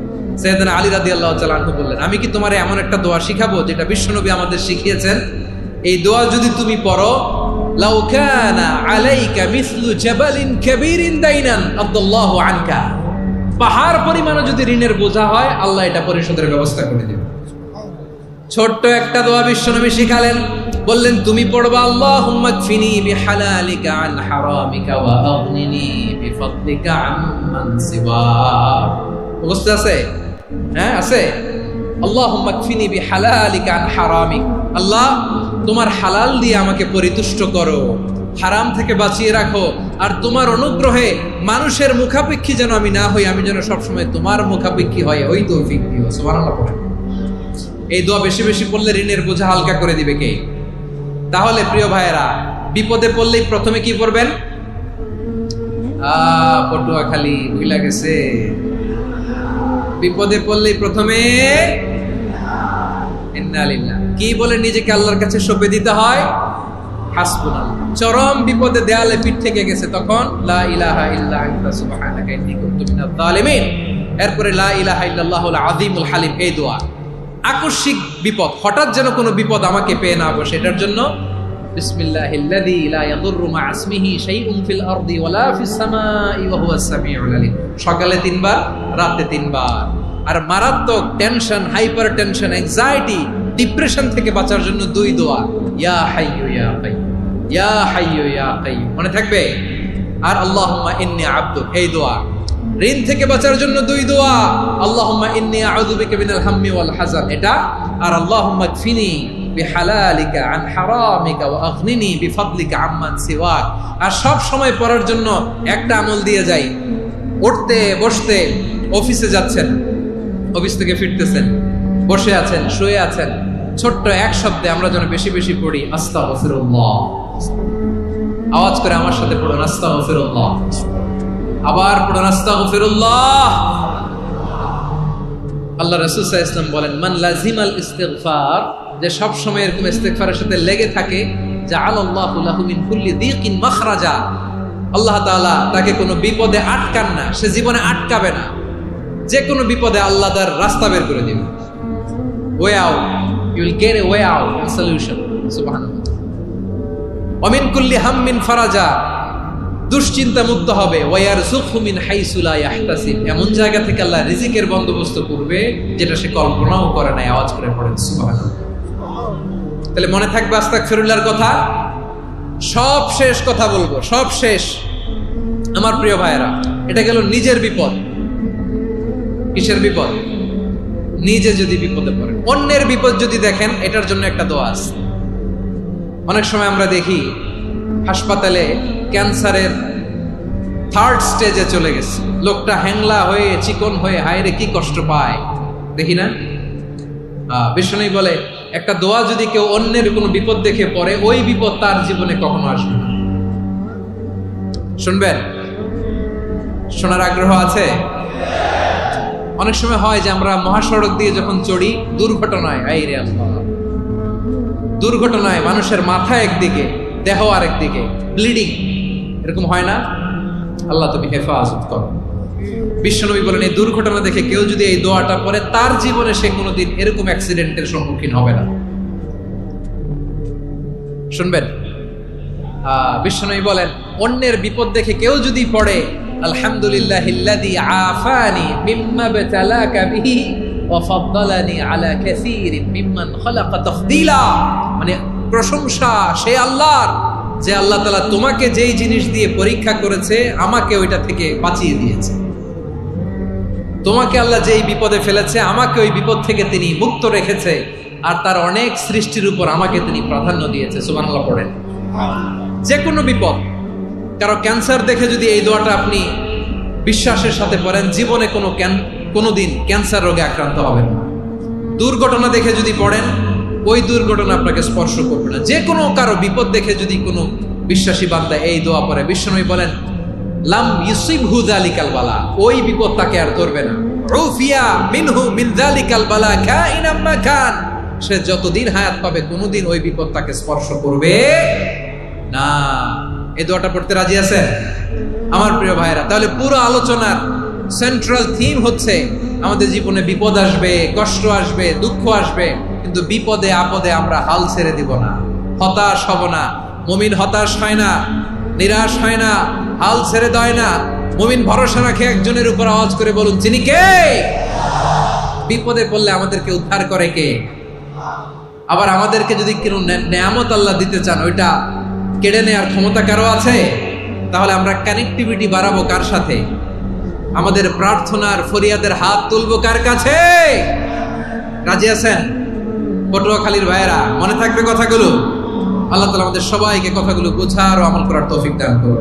সাইয়্যিদিনা আলী রাদিয়াল্লাহু তাআলা আনহু বললেন, আমি কি তোমারে এমন একটা দোয়া শিখাবো যেটা বিশ্বনবী আমাদের শিখিয়েছেন? এই দোয়া যদি তুমি পড়ো, লাউ কানা আলাইকা মিসলু জাবালিন কাবীরিন দাইনান আদাল্লাহু আনকা, পাহাড় পরিমাণও যদি ঋণের বোঝা হয়, আল্লাহ এটা পরিশোধের ব্যবস্থা করে দেবে। ছোট্ট একটা দোয়া বিশ্বনবী শিখালেন, বললেন, তুমি পড়বা, আল্লাহুম্মা কফিনি বিহালালিকা আন হারামিকা ওয়া আগনিনি বিফাদলিকা আম্মান সিওয়াক। বুঝতে আছে? হ্যাঁ, আছে। আল্লাহুম্মা কফিনি বিহালালিকা আন হারামিক, আল্লাহ তোমার হালাল দিয়ে আমাকে পরিতুষ্ট করো, হারাম থেকে বাঁচিয়ে রাখো, আর তোমার অনুগ্রহে মানুষের মুখাপেক্ষী যেন আমি না হই, আমি যেন সবসময় তোমার মুখাপেক্ষী হয়, ওই তৌফিক দিও। সুবহানাল্লাহ পড়েন। এই দোয়া বেশি বেশি পড়লে ঋণের বোঝা হালকা করে দিবে কে? তাহলে প্রিয় ভাইয়েরা, বিপদে পড়লেই প্রথমে কি পড়বেন? পটুয়াখালী ভুলা গেছে, বিপদে পড়লেই প্রথমে ইন্না লিল্লাহ কি বলে নিজেকে আল্লাহর কাছে সঁপে দিতে হয়? হাসবুনাল্লাহ। চরম বিপদে দেয়ালে পিঠ থেকে গেছে, তখন লা ইলাহা ইল্লা আনতা সুবহানাকা ইন্নী কুনতু মিনাজ জালিমিন। এরপরে লা ইলাহা ইল্লাল্লাহুল আযীমুল হালিম, এই দোয়া। আকস্মিক বিপদ, হঠাৎ যেন কোনো বিপদ আমাকে পেয়ে না বসে, এটার জন্য বিসমিল্লাহিল্লাযী লা ইয়াদুররু মা ইসমিহি শাইউন ফিল আরদি ওয়ালা ফিস সামাই ওয়া হুয়াস সামিউল আলীম। সকালে 3 বার, রাতে 3 বার। আর মারাত্মক tension, hyper tension, anxiety, depression থেকে বাঁচার জন্য 2 দোয়া, ইয়া হাইয়্যু ইয়া কাইয়্যুম, ইয়া হাইয়্যু ইয়া কাইয়্যুম, মনে থাকবে? আর আল্লাহুম্মা ইন্নী আবদুক, এই দোয়া। ঋণ থেকে বাঁচার জন্য 2 দোয়া, আল্লাহুম্মা ইন্নী আউযু বিকা মিনাল হাম্মি ওয়াল হাযান, এটা। আর আল্লাহুম্মা কফিনি বিহালালিকা আন হারামিকা ওয়া আগনিনি বিফাদলিকা আম্মান সিওয়াক। আর সব সময় পড়ার জন্য একটা আমল দিয়ে যাই, উঠতে বসতে, অফিসে যাচ্ছেন, অফিস থেকে ফিরতেছেন, বসে আছেন, শুয়ে আছেন, ছোট্ট এক শব্দে আমরা যেন বেশি বেশি পড়ি আস্তাগফিরুল্লাহ। আওয়াজ করে আমার সাথে পড়ুন, আস্তাগফিরুল্লাহ। আবার পড়ুন, আস্তাগফিরুল্লাহ। আল্লাহ রাসূল সাল্লাল্লাহু আলাইহি ওয়াসাল্লাম বলেন, মান লাজিমাল ইস্তিগফার, যে সব সময় এরকম ইস্তিগফারের সাথে লেগে থাকে, জাআলাল্লাহু লাহু মিন কুল্লি দীকিন মাখরাজা, আল্লাহ তাআলা তাকে কোনো বিপদে আটকান না, সে জীবনে আটকাবে না, যে কোনো বিপদে আল্লাহ তার রাস্তা বের করে দিবে। Way out, you will get a way out, a solution. সুবহানাল্লাহ। ওয়া মিন কুল্লি হাম্মিন ফারাজা, দুশ্চিন্তা মুক্ত হবে। ওয়ায়ারযুকহু মিন হাইসু লা ইয়াহতাসিব, এমন জায়গা থেকে আল্লাহ রিজিকের বন্দোবস্ত করবে যেটা সে কল্পনাও করে নাই। আওয়াজ করে পড়েন সুবহানাল্লাহ। তাহলে মনে থাকবে আস্তাগফিরুল্লাহর কথা। সব শেষ কথা বলবো, সব শেষ আমার প্রিয় ভাইয়েরা। এটা গেল নিজের বিপদ। কিসের বিপদ? নিজে যদি বিপদে পড়েন। অন্যের বিপদ যদি দেখেন, এটার জন্য একটা দোয়া আছে। অনেক সময় আমরা দেখি হাসপাতালে ক্যান্সারের 3rd স্টেজে চলে গেছে, লোকটা হ্যাংলা হয়ে চিকন হয়ে হায়রে কি কষ্ট পায়, দেখি না? বিষ্ণু বলে একটা দোয়া যদি কেউ অন্যের কোনো বিপদ দেখে পড়ে, ওই বিপদ তার জীবনে কখনো আসবে না। শুনবেন? শোনার আগ্রহ আছে? অনেক সময় হয় যে আমরা মহাসড়ক দিয়ে যখন চড়ি, দুর্ঘটনায়, আইরে আল্লাহ, দুর্ঘটনায় মানুষের মাথা একদিকে, দেহ আরেকদিকে, ব্লিডিং, এরকম হয় না? আল্লাহ তুমি হেফাজত করো। বিশ্বনবী বলেন, এই দুর্ঘটনা দেখে কেউ যদি এই দোয়াটা পড়ে, তার জীবনে সে কোনোদিন এরকম অ্যাক্সিডেন্টের সম্মুখীন হবে না। শুনবেন? বিশ্বনবী বলেন, অন্যের বিপদ দেখে কেউ যদি পড়ে, আলহামদুলিল্লাহিল্লাযী আফানি মিম্মা বাতালাকা বিহি ওয়া ফাদ্দালানি আলা কাসীরিন মিম্মান খালাকা তাফদীলা, মানে প্রশংসা সে আল্লাহর, যে আল্লাহ তাআলা তোমাকে যেই জিনিস দিয়ে পরীক্ষা করেছে, আমাকে ওইটা থেকে বাঁচিয়ে দিয়েছে। তোমাকে আল্লাহ যেই বিপদে ফেলেছে, আমাকে ওই বিপদ থেকে তিনি মুক্ত রেখেছে, আর তার অনেক সৃষ্টির উপর আমাকে তিনি প্রাধান্য দিয়েছে। সুবহানাল্লাহ পড়েন। যে কোনো বিপদ, কারো ক্যান্সার দেখে যদি এই দোয়াটা আপনি বিশ্বাসের সাথে পড়েন, জীবনে কোনোদিন ক্যান্সার রোগে আক্রান্ত হবেন না। দুর্ঘটনা দেখে যদি পড়েন, ওই দুর্ঘটনা আপনাকে স্পর্শ করবে না। যে কোনো কারো বিপদ দেখে যদি কোনো বিশ্বাসী বান্দা এই দোয়া পড়ে, বিশ্বনবী বলেন, লাম ইউসিবহু যালিকাল বালা, ওই বিপদ তাকে আর ধরবে না। উফিয়া মিনহু মিন যালিকাল বালা কাইনাম মা কান, সে যতদিন হায়াত পাবে কোনোদিন ওই বিপদ তাকে স্পর্শ করবে না। এই দোয়াটা পড়তে রাজি আছেন আমার প্রিয় ভাইরা? তাহলে পুরো আলোচনার সেন্ট্রাল থিম হচ্ছে, আমাদের জীবনে বিপদ আসবে, কষ্ট আসবে, দুঃখ আসবে, কিন্তু বিপদে আপদে আমরা হাল ছেড়ে দিব না, হতাশ হব না। মুমিন হতাশ হয় না, নিরাশ হয় না, হাল ছেড়ে দেয় না। মুমিন ভরসা রাখে একজনের উপর। আওয়াজ করে বলুন, যিনি কে? বিপদে পড়লে আমাদেরকে উদ্ধার করে কে? আবার আমাদেরকে যদি কোনো নেয়ামত আল্লাহ দিতে চান, ওইটা কেড়ে নেওয়ার ক্ষমতা কারো আছে? তাহলে আমরা কানেক্টিভিটি বাড়াবো কার সাথে? আমাদের প্রার্থনার ফরিয়াদের হাত তুলবো কার কাছে? রাজি আছেন? পটুয়াখালীর ভাইয়েরা, মনে থাকবে কথাগুলো। আল্লাহ তাআলা আমাদের সবাইকে কথাগুলো বোঝার ও আমল করার তৌফিক দান করুন।